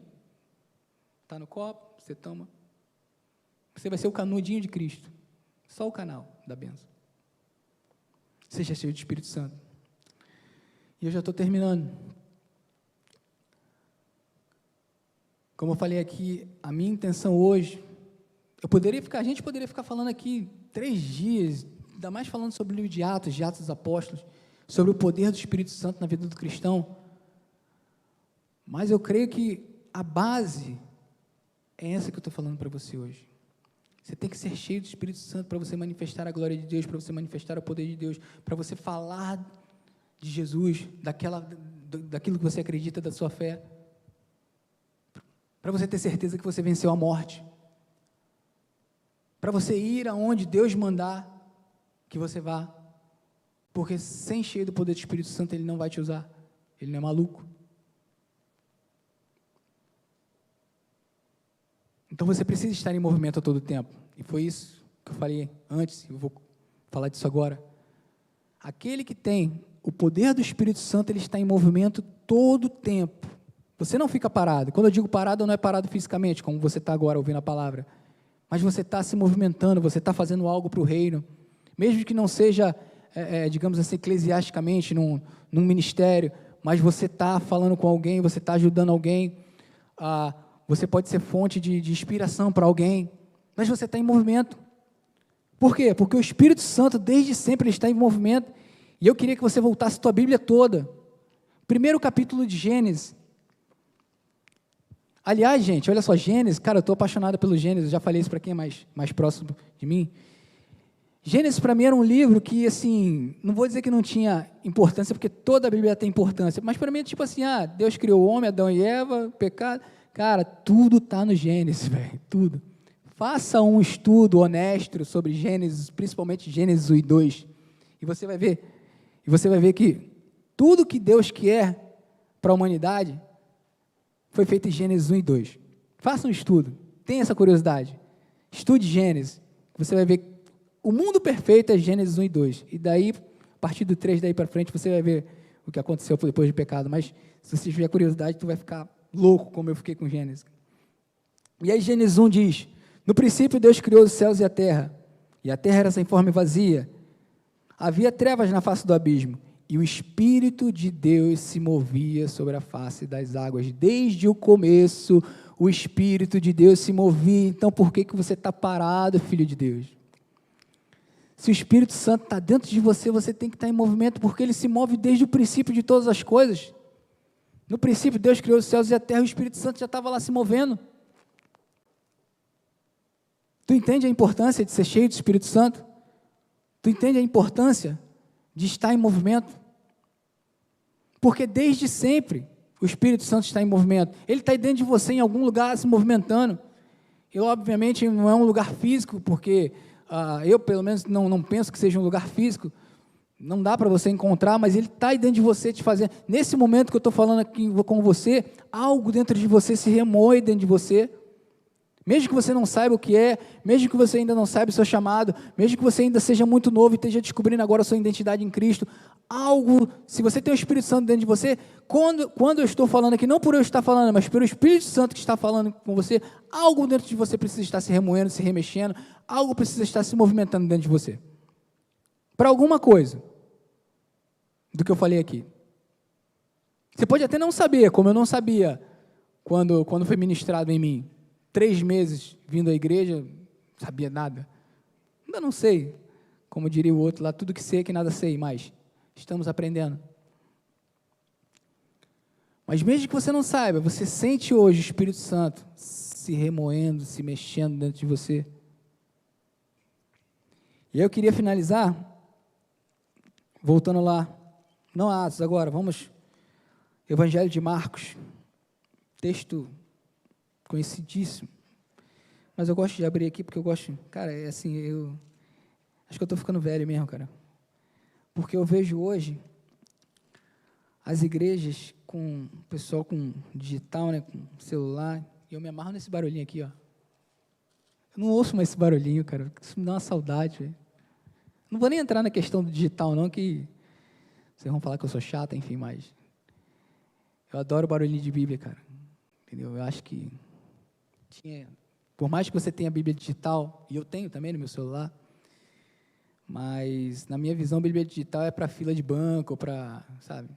Está no copo, você toma. Você vai ser o canudinho de Cristo. Só o canal da bênção. Seja cheio do Espírito Santo. E eu já estou terminando. Como eu falei aqui, a minha intenção hoje, a gente poderia ficar falando aqui 3 dias, ainda mais falando sobre o livro de Atos dos Apóstolos, sobre o poder do Espírito Santo na vida do cristão. Mas eu creio que a base é essa que eu estou falando para você hoje. Você tem que ser cheio do Espírito Santo para você manifestar a glória de Deus, para você manifestar o poder de Deus, para você falar de Jesus, daquilo que você acredita, da sua fé, para você ter certeza que você venceu a morte, para você ir aonde Deus mandar que você vá, porque sem cheio do poder do Espírito Santo Ele não vai te usar, Ele não é maluco. Então você precisa estar em movimento a todo tempo. E foi isso que eu falei antes, eu vou falar disso agora. Aquele que tem o poder do Espírito Santo, ele está em movimento todo o tempo. Você não fica parado. Quando eu digo parado, não é parado fisicamente, como você está agora ouvindo a palavra. Mas você está se movimentando, você está fazendo algo para o reino. Mesmo que não seja, digamos assim, eclesiasticamente, num ministério, mas você está falando com alguém, você está ajudando alguém, você pode ser fonte de inspiração para alguém, mas você está em movimento. Por quê? Porque o Espírito Santo, desde sempre, ele está em movimento. E eu queria que você voltasse a tua Bíblia toda. Primeiro capítulo de Gênesis. Aliás, gente, olha só, Gênesis, cara, eu estou apaixonado pelo Gênesis, eu já falei isso para quem é mais próximo de mim. Gênesis, para mim, era um livro que, assim, não vou dizer que não tinha importância, porque toda a Bíblia tem importância, mas para mim é tipo assim, Deus criou o homem, Adão e Eva, pecado. Cara, tudo está no Gênesis, velho, tudo. Faça um estudo honesto sobre Gênesis, principalmente Gênesis 1 e 2, e você vai ver que tudo que Deus quer para a humanidade foi feito em Gênesis 1 e 2. Faça um estudo, tenha essa curiosidade, estude Gênesis, você vai ver que o mundo perfeito é Gênesis 1 e 2, e daí, a partir do 3 daí para frente, você vai ver o que aconteceu depois do pecado, mas se você tiver curiosidade, tu vai ficar louco, como eu fiquei com Gênesis. E aí Gênesis 1 diz, no princípio Deus criou os céus e a terra era sem forma e vazia, havia trevas na face do abismo, e o Espírito de Deus se movia sobre a face das águas. Desde o começo, o Espírito de Deus se movia. Então, por que você está parado, filho de Deus? Se o Espírito Santo está dentro de você, você tem que estar em movimento, porque ele se move desde o princípio de todas as coisas. No princípio, Deus criou os céus e a terra, o Espírito Santo já estava lá se movendo. Tu entende a importância de ser cheio do Espírito Santo? Tu entende a importância de estar em movimento? Porque desde sempre o Espírito Santo está em movimento. Ele está aí dentro de você, em algum lugar, se movimentando. E, obviamente, não é um lugar físico, porque eu, pelo menos, não penso que seja um lugar físico. Não dá para você encontrar, mas ele está aí dentro de você te fazendo. Nesse momento que eu estou falando aqui com você, algo dentro de você se remoe dentro de você. Mesmo que você não saiba o que é, mesmo que você ainda não saiba o seu chamado, mesmo que você ainda seja muito novo e esteja descobrindo agora a sua identidade em Cristo, algo, se você tem o Espírito Santo dentro de você, quando eu estou falando aqui, não por eu estar falando, mas pelo Espírito Santo que está falando com você, algo dentro de você precisa estar se remoendo, se remexendo, algo precisa estar se movimentando dentro de você. Para alguma coisa do que eu falei aqui. Você pode até não saber, como eu não sabia quando foi ministrado em mim. 3 meses vindo à igreja, não sabia nada. Ainda não sei, como diria o outro lá, tudo que sei é que nada sei, mas estamos aprendendo. Mas mesmo que você não saiba, você sente hoje o Espírito Santo se remoendo, se mexendo dentro de você. E eu queria finalizar, voltando lá, não a Atos agora, vamos, Evangelho de Marcos, texto conhecidíssimo, mas eu gosto de abrir aqui porque eu gosto, cara, é assim, eu acho que eu estou ficando velho mesmo, cara, porque eu vejo hoje as igrejas com o pessoal com digital, né, com celular, e eu me amarro nesse barulhinho aqui, ó. Eu não ouço mais esse barulhinho, cara, isso me dá uma saudade, velho. Não vou nem entrar na questão do digital, não, que vocês vão falar que eu sou chata, enfim, mas eu adoro o barulhinho de Bíblia, cara, entendeu? Eu acho que por mais que você tenha a Bíblia digital, e eu tenho também no meu celular, mas na minha visão, a Bíblia digital é para fila de banco, para, sabe,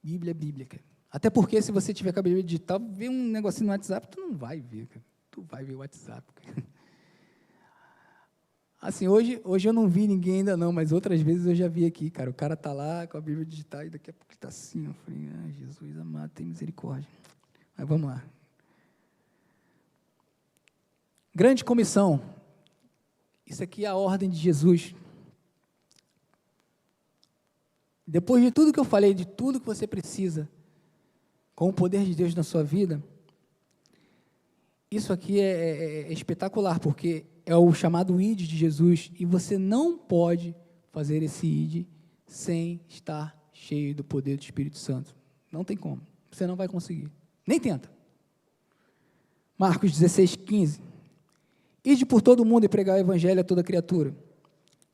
Bíblia é Bíblia, cara. Até porque se você tiver com a Bíblia digital, vê um negocinho no WhatsApp, tu não vai ver, cara. Tu vai ver o WhatsApp, cara. Assim, hoje eu não vi ninguém ainda não, mas outras vezes eu já vi aqui, cara. O cara tá lá com a Bíblia digital e daqui a pouco ele tá assim, eu falei, Jesus amado, tem misericórdia. Mas vamos lá. Grande comissão. Isso aqui é a ordem de Jesus. Depois de tudo que eu falei, de tudo que você precisa, com o poder de Deus na sua vida, isso aqui é espetacular, porque é o chamado ID de Jesus, e você não pode fazer esse ID sem estar cheio do poder do Espírito Santo. Não tem como. Você não vai conseguir. Nem tenta. Marcos 16:15. Ide por todo mundo e pregar o evangelho a toda criatura.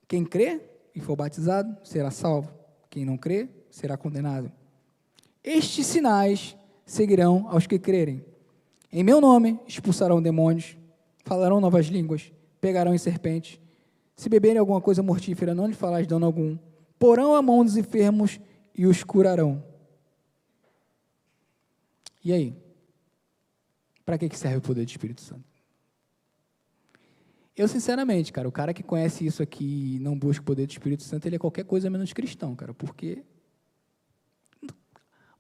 Quem crê e for batizado será salvo. Quem não crê será condenado. Estes sinais seguirão aos que crerem. Em meu nome expulsarão demônios, falarão novas línguas, pegarão em serpentes. Se beberem alguma coisa mortífera, não lhe falais dano algum. Porão a mão dos enfermos e os curarão. E aí? Para que serve o poder do Espírito Santo? Eu, sinceramente, cara, o cara que conhece isso aqui e não busca o poder do Espírito Santo, ele é qualquer coisa menos cristão, cara, porque,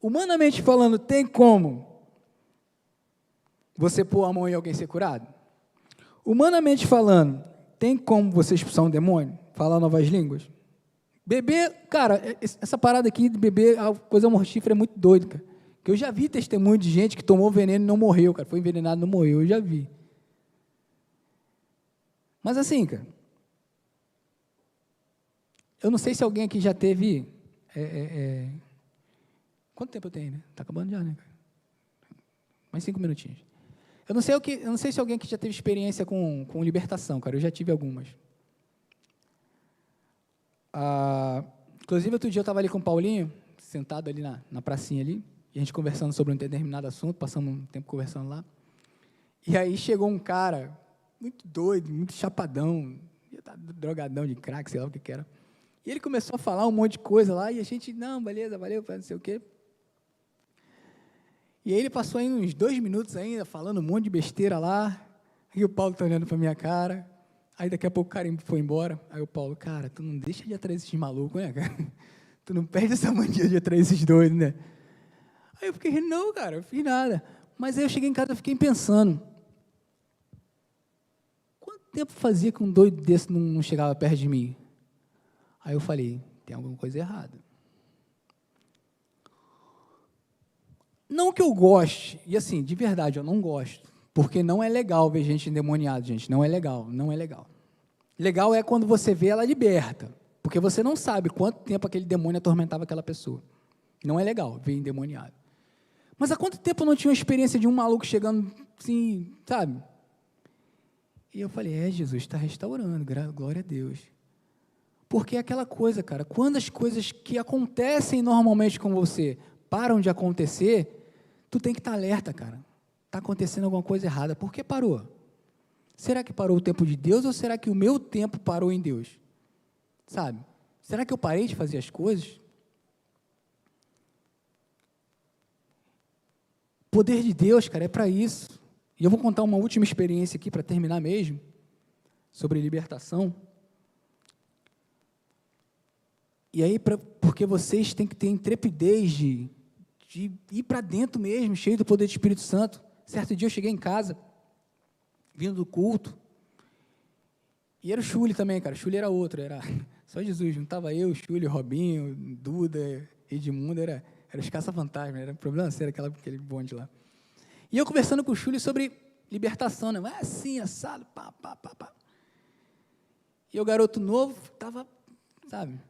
humanamente falando, tem como você pôr a mão em alguém ser curado? Humanamente falando, tem como você expulsar um demônio? Falar novas línguas? Beber, cara, essa parada aqui de beber a coisa mortífera é muito doido, cara. Que eu já vi testemunho de gente que tomou veneno e não morreu, cara. Foi envenenado e não morreu, eu já vi. Mas assim, cara, eu não sei se alguém aqui já teve... Quanto tempo eu tenho, né? Tá acabando já, né, cara? Mais 5 minutinhos. Eu não sei se alguém aqui já teve experiência com libertação, cara. Eu já tive algumas. Inclusive, outro dia eu estava ali com o Paulinho, sentado ali na pracinha ali, e a gente conversando sobre um determinado assunto, passamos um tempo conversando lá. E aí chegou um cara muito doido, muito chapadão, drogadão de crack, sei lá o que era. E ele começou a falar um monte de coisa lá, e a gente, não, beleza, valeu, não sei o quê. E aí ele passou aí uns 2 minutos ainda, falando um monte de besteira lá, e o Paulo tá olhando para minha cara, aí daqui a pouco o cara foi embora, aí o Paulo, cara, tu não deixa de atrair esses malucos, né, cara? Tu não perde essa mania de atrair esses doidos, né? Aí eu fiquei, não, cara, eu fiz nada. Mas aí eu cheguei em casa e fiquei pensando, quanto tempo fazia que um doido desse não chegava perto de mim? Aí eu falei, tem alguma coisa errada. Não que eu goste, e assim, de verdade, eu não gosto, porque não é legal ver gente endemoniada, gente, não é legal, não é legal. Legal é quando você vê ela liberta, porque você não sabe quanto tempo aquele demônio atormentava aquela pessoa. Não é legal ver endemoniado. Mas há quanto tempo eu não tinha uma experiência de um maluco chegando assim, sabe? E eu falei, Jesus está restaurando, glória a Deus. Porque é aquela coisa, cara, quando as coisas que acontecem normalmente com você param de acontecer, tu tem que estar alerta, cara. Está acontecendo alguma coisa errada. Por que parou? Será que parou o tempo de Deus ou será que o meu tempo parou em Deus? Sabe? Será que eu parei de fazer as coisas? O poder de Deus, cara, é para isso. E eu vou contar uma última experiência aqui para terminar mesmo, sobre libertação. E aí, porque vocês têm que ter intrepidez de de ir para dentro mesmo, cheio do poder do Espírito Santo. Certo dia eu cheguei em casa, vindo do culto, e era o Chuli também, cara. O Chuli era outro, era só Jesus. Não estava eu, Chuli, Robinho, Duda, Edmundo, era os caça-fantasmas, era um problema sério aquele bonde lá. E eu conversando com o Chuli sobre libertação, né? Mas assim, assado, pá. E o garoto novo estava, sabe?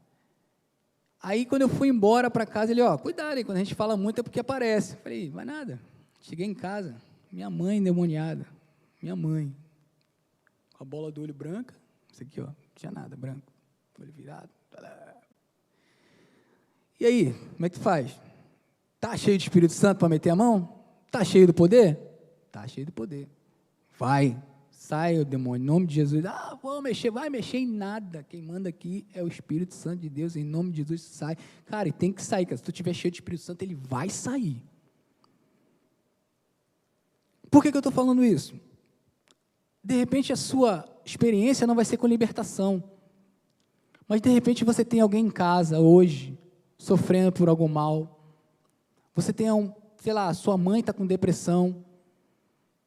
Aí, quando eu fui embora para casa, ele, cuidado, hein, quando a gente fala muito é porque aparece. Eu falei, vai nada. Cheguei em casa, minha mãe endemoniada, minha mãe, com a bola do olho branca, isso aqui, não tinha nada, branco, olho virado. E aí, como é que faz? Tá cheio de Espírito Santo para meter a mão? Tá cheio do poder? Tá cheio do poder. Vai, sai o demônio, em nome de Jesus. Vou mexer, vai mexer em nada. Quem manda aqui é o Espírito Santo de Deus, em nome de Jesus, sai. Cara, e tem que sair, cara. Se tu estiver cheio de Espírito Santo, ele vai sair. Por que eu estou falando isso? De repente a sua experiência não vai ser com libertação, mas de repente você tem alguém em casa hoje, sofrendo por algum mal, você tem sua mãe está com depressão,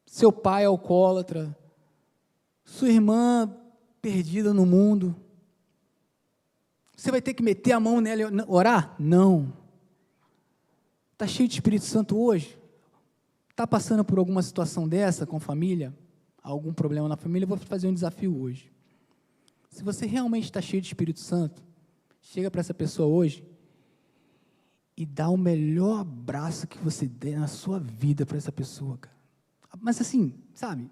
seu pai é alcoólatra, sua irmã perdida no mundo, você vai ter que meter a mão nela e orar? Não. Está cheio de Espírito Santo hoje? Está passando por alguma situação dessa com família? Algum problema na família? Eu vou fazer um desafio hoje. Se você realmente está cheio de Espírito Santo, chega para essa pessoa hoje e dá o melhor abraço que você der na sua vida para essa pessoa, cara. Mas assim, sabe,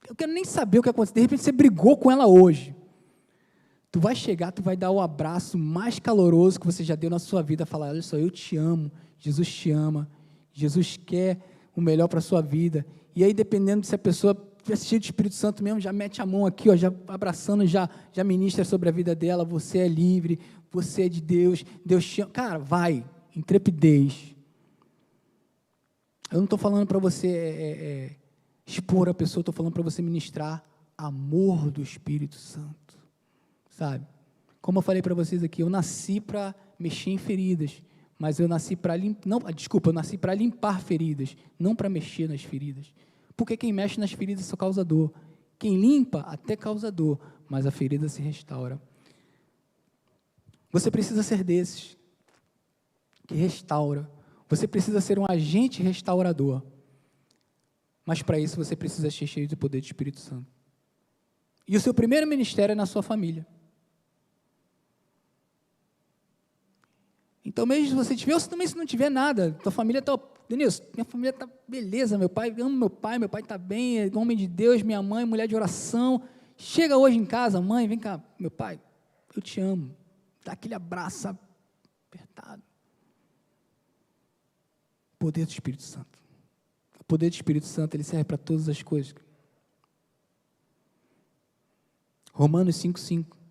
eu quero nem saber o que aconteceu. De repente você brigou com ela hoje. Tu vai chegar, tu vai dar o abraço mais caloroso que você já deu na sua vida, falar, olha só, eu te amo, Jesus te ama, Jesus quer o melhor para a sua vida. E aí, dependendo de se a pessoa estiver cheia de Espírito Santo mesmo, já mete a mão aqui, já abraçando, já ministra sobre a vida dela, você é livre, você é de Deus, Deus te ama. Cara, vai, intrepidez. Eu não estou falando para você expor a pessoa, estou falando para você ministrar amor do Espírito Santo, sabe? Como eu falei para vocês aqui, eu nasci para mexer em feridas, mas eu nasci para eu nasci para limpar feridas, não para mexer nas feridas. Porque quem mexe nas feridas só causa dor. Quem limpa até causa dor, mas a ferida se restaura. Você precisa ser desses que restaura. Você precisa ser um agente restaurador. Mas para isso você precisa ser cheio do poder do Espírito Santo. E o seu primeiro ministério é na sua família. Então, mesmo se você tiver, ou também se não tiver nada, tua família está, Denilson, minha família está beleza, meu pai está bem, é homem de Deus, minha mãe, mulher de oração. Chega hoje em casa, mãe, vem cá, meu pai, eu te amo. Dá aquele abraço apertado. Poder do Espírito Santo. O poder do Espírito Santo, ele serve para todas as coisas. Romanos 5:5.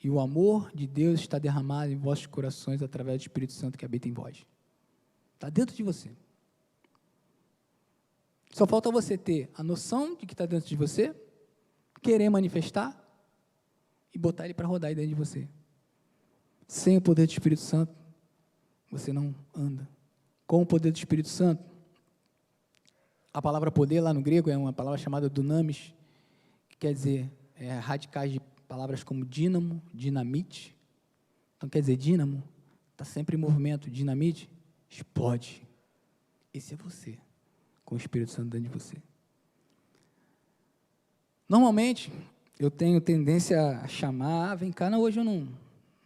E o amor de Deus está derramado em vossos corações através do Espírito Santo que habita em vós. Está dentro de você. Só falta você ter a noção de que está dentro de você, querer manifestar e botar ele para rodar aí dentro de você. Sem o poder do Espírito Santo, você não anda. Com o poder do Espírito Santo, a palavra poder lá no grego é uma palavra chamada dunamis, que quer dizer radicais de palavras como dínamo, dinamite. Então, quer dizer, dínamo está sempre em movimento, dinamite, explode. Esse é você, com o Espírito Santo dentro de você. Normalmente, eu tenho tendência a chamar, vem cá, não, hoje eu não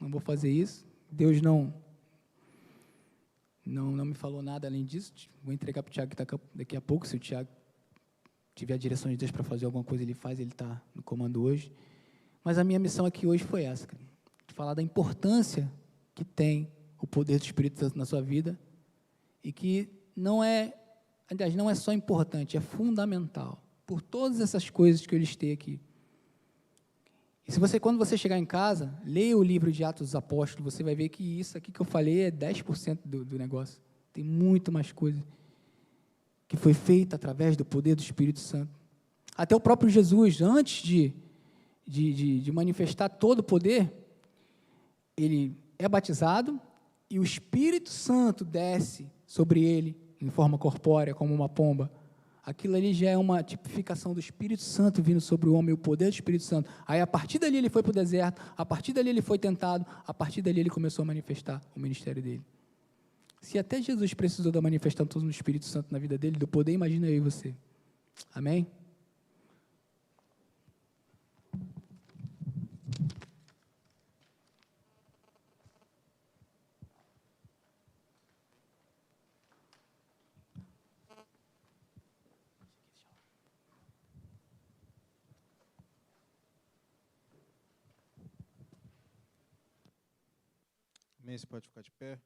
vou fazer isso. Deus não me falou nada além disso. Vou entregar para o Tiago daqui a pouco, se o Tiago tiver a direção de Deus para fazer alguma coisa, ele faz, ele está no comando hoje. Mas a minha missão aqui hoje foi essa, cara, de falar da importância que tem o poder do Espírito Santo na sua vida e que não é só importante, é fundamental, por todas essas coisas que eu listei aqui. E quando você chegar em casa, leia o livro de Atos dos Apóstolos, você vai ver que isso aqui que eu falei é 10% do negócio. Tem muito mais coisa que foi feita através do poder do Espírito Santo. Até o próprio Jesus, antes de manifestar todo o poder, ele é batizado e o Espírito Santo desce sobre ele em forma corpórea, como uma pomba. Aquilo ali já é uma tipificação do Espírito Santo vindo sobre o homem, o poder do Espírito Santo. Aí, a partir dali, ele foi para o deserto, a partir dali, ele foi tentado, a partir dali, ele começou a manifestar o ministério dele. Se até Jesus precisou da manifestação do Espírito Santo na vida dele, do poder, imagina eu e você. Amém? Amém? Você pode ficar de pé?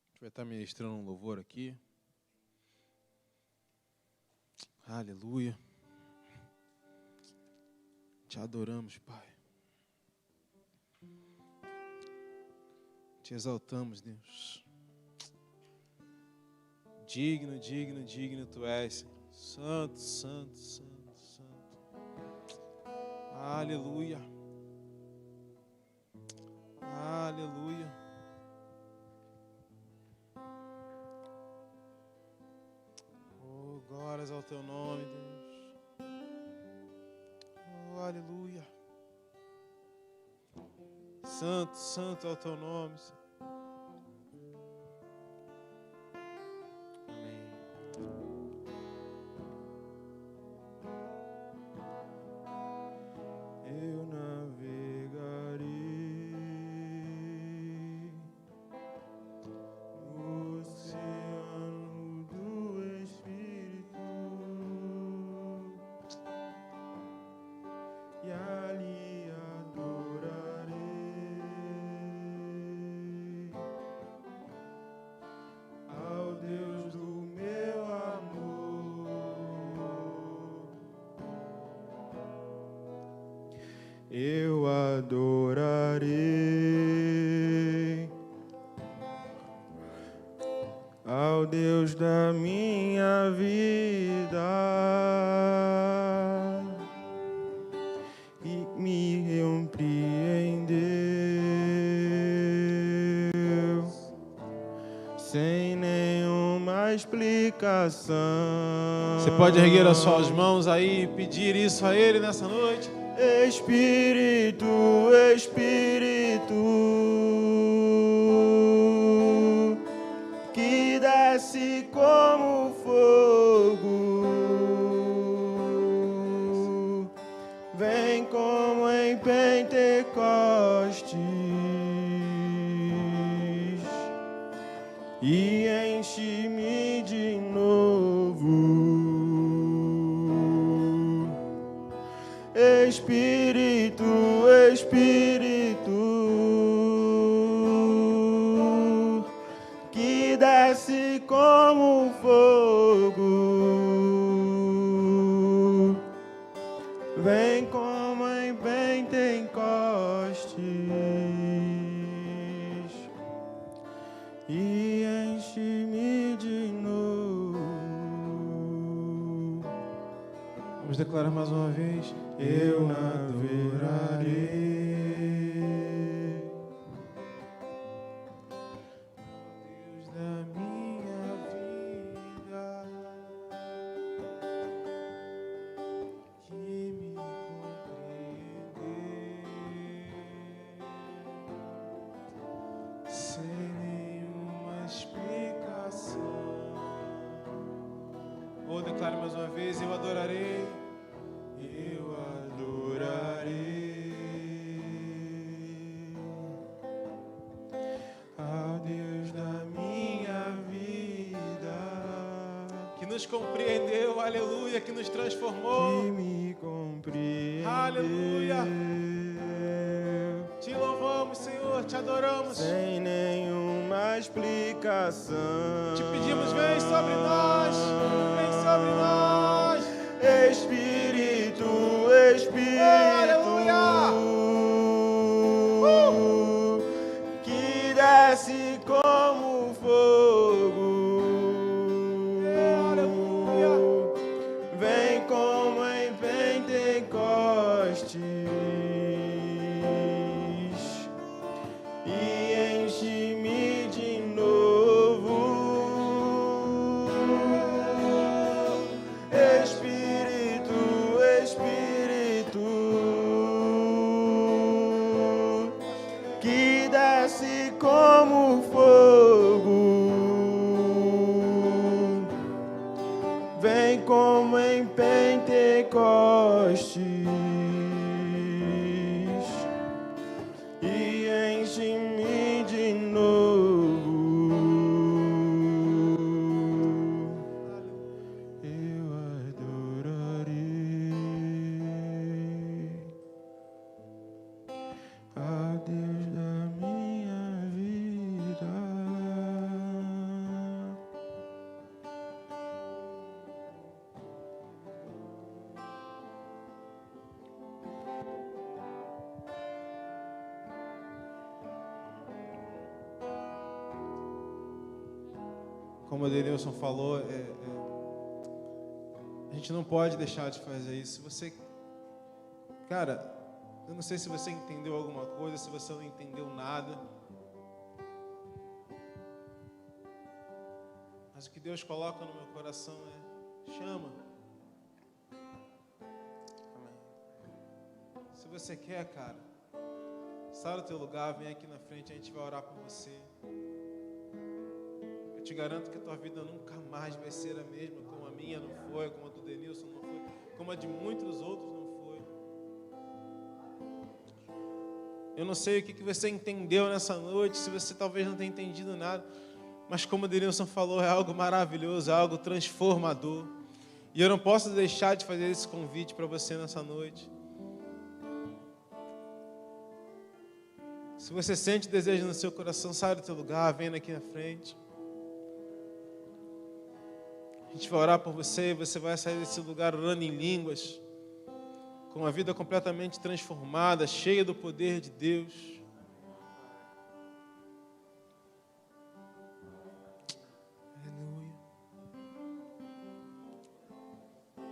A gente vai estar ministrando um louvor aqui. Aleluia. Te adoramos, Pai. Te exaltamos, Deus. Digno, digno, digno Tu és, Senhor. Santo, santo, santo, santo. Aleluia. Aleluia. Oh, glórias ao Teu nome, Deus. Oh, aleluia. Santo, santo é o Teu nome, Senhor. Eu navegarei no oceano do Espírito e ali adorarei ao Deus do meu amor. Eu adorarei ao Deus da minha vida e me compreendeu sem nenhuma explicação. Você pode erguer as suas mãos aí e pedir isso a Ele nessa noite? Espírito, Espírito, que desce como fogo, vem como em Pentecostes e enche-me de novo. Espírito, Espírito, que desce como fogo, vem como em Pentecostes e enche-me de novo. Vamos declarar mais uma vez. Eu navegarei Deus da minha vida, que me compreendeu sem nenhuma explicação. Ou declare mais uma vez. Eu adorarei. Eu adorarei ao Deus da minha vida, Que nos compreendeu, aleluia, que nos transformou. que me compreendeu. Aleluia. Te louvamos, Senhor, te adoramos. Sem nenhuma explicação. Te pedimos, vem sobre nós, vem sobre nós. Espírito, Espírito, aleluia. que desce como fogo, aleluia. como fogo, vem como em Pentecostes e enche-me de novo. Eu adorarei ao Deus da minha vida. Como o Denilson falou, a gente não pode deixar de fazer isso. Se você, cara, eu não sei se você entendeu alguma coisa, se você não entendeu nada, mas o que Deus coloca no meu coração é: chama. Amém. Se você quer, cara, sai do teu lugar, vem aqui na frente, a gente vai orar por você. Eu te garanto que a tua vida nunca mais vai ser a mesma, como a minha não foi, como a do Denilson não foi, como a de muitos outros não foi. Eu não sei o que você entendeu nessa noite, se você talvez não tenha entendido nada, mas como o Denilson falou, é algo maravilhoso, é algo transformador. E eu não posso deixar de fazer esse convite para você nessa noite. Se você sente desejo no seu coração, sai do teu lugar, vem aqui na frente. A gente vai orar por você e você vai sair desse lugar orando em línguas, com uma vida completamente transformada, cheia do poder de Deus. Aleluia. Amém.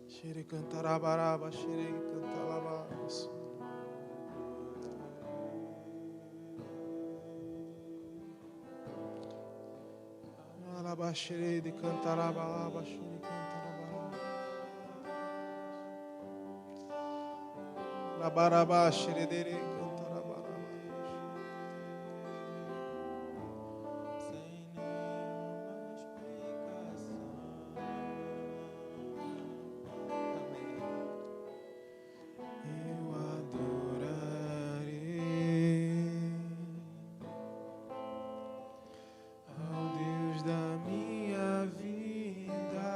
Xere cantarabaraba, xere cantalabas. Alabaxere de cantarababa, xere cantarababa. Labaraba, xere dere cantarababa. Sem nenhuma explicação. Amém. Eu adorarei ao Deus da minha vida,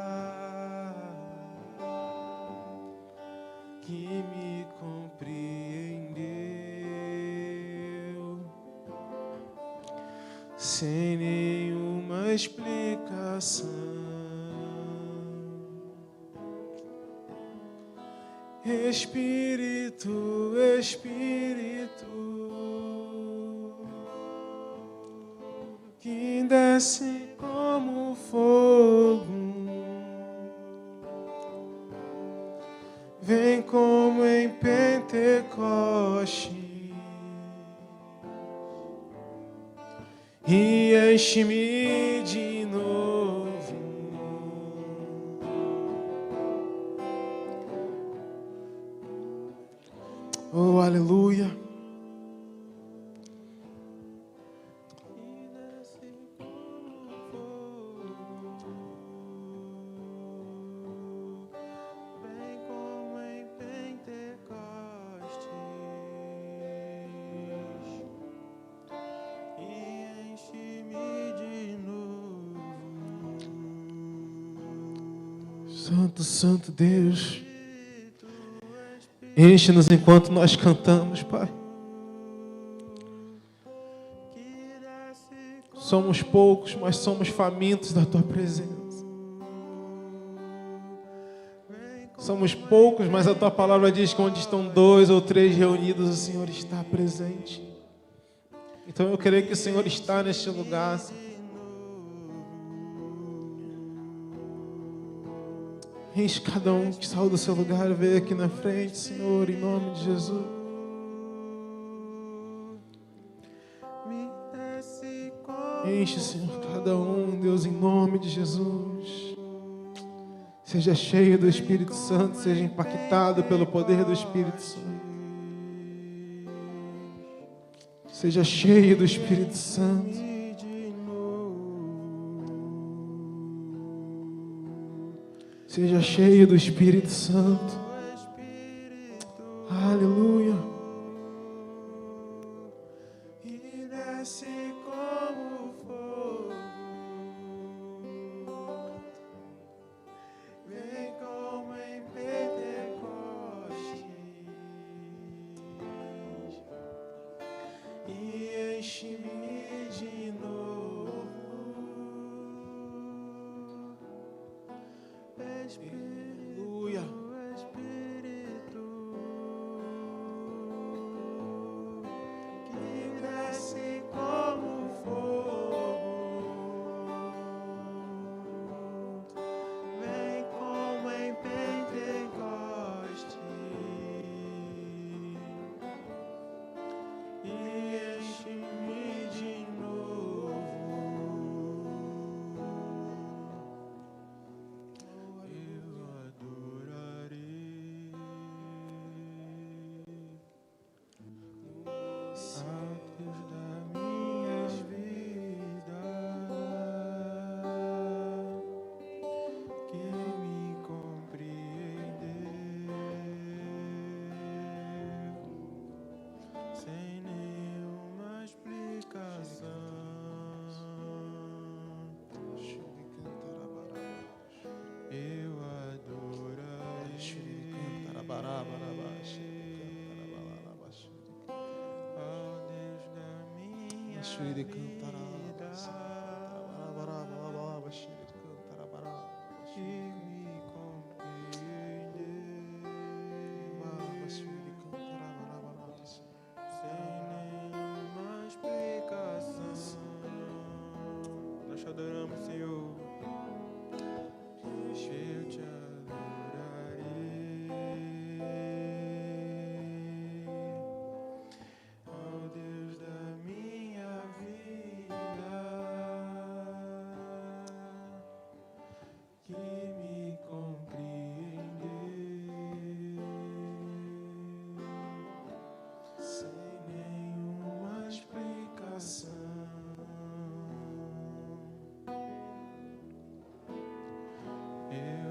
que me compreendeu sem nenhuma explicação. Espírito, Espírito, que desce como fogo, vem como em Pentecostes e enche-me de novo. Oh, aleluia. Vem como em Pentecostes e enche-me de novo. Santo, Santo Deus, enche-nos enquanto nós cantamos, Pai. Somos poucos, mas somos famintos da Tua presença. Somos poucos, mas a Tua palavra diz que onde estão 2 ou 3 reunidos, o Senhor está presente. Então eu creio que o Senhor está neste lugar. Enche cada um que saiu do seu lugar, veio aqui na frente, Senhor, em nome de Jesus. Enche, Senhor, cada um, Deus, em nome de Jesus. Seja cheio do Espírito Santo, seja impactado pelo poder do Espírito Santo. Seja cheio do Espírito Santo. Seja cheio do Espírito Santo. Aleluia. E desce como fogo, vem como em Pentecostes e enche-me de novo. Aleluia. Espírito que desce como fogo, vem como em Pentecostes e enche-me de novo. Eu adorarei atos da minha vida, que me compreendeu sem nenhuma explicação. Eu adorarei ao Deus da minha vida,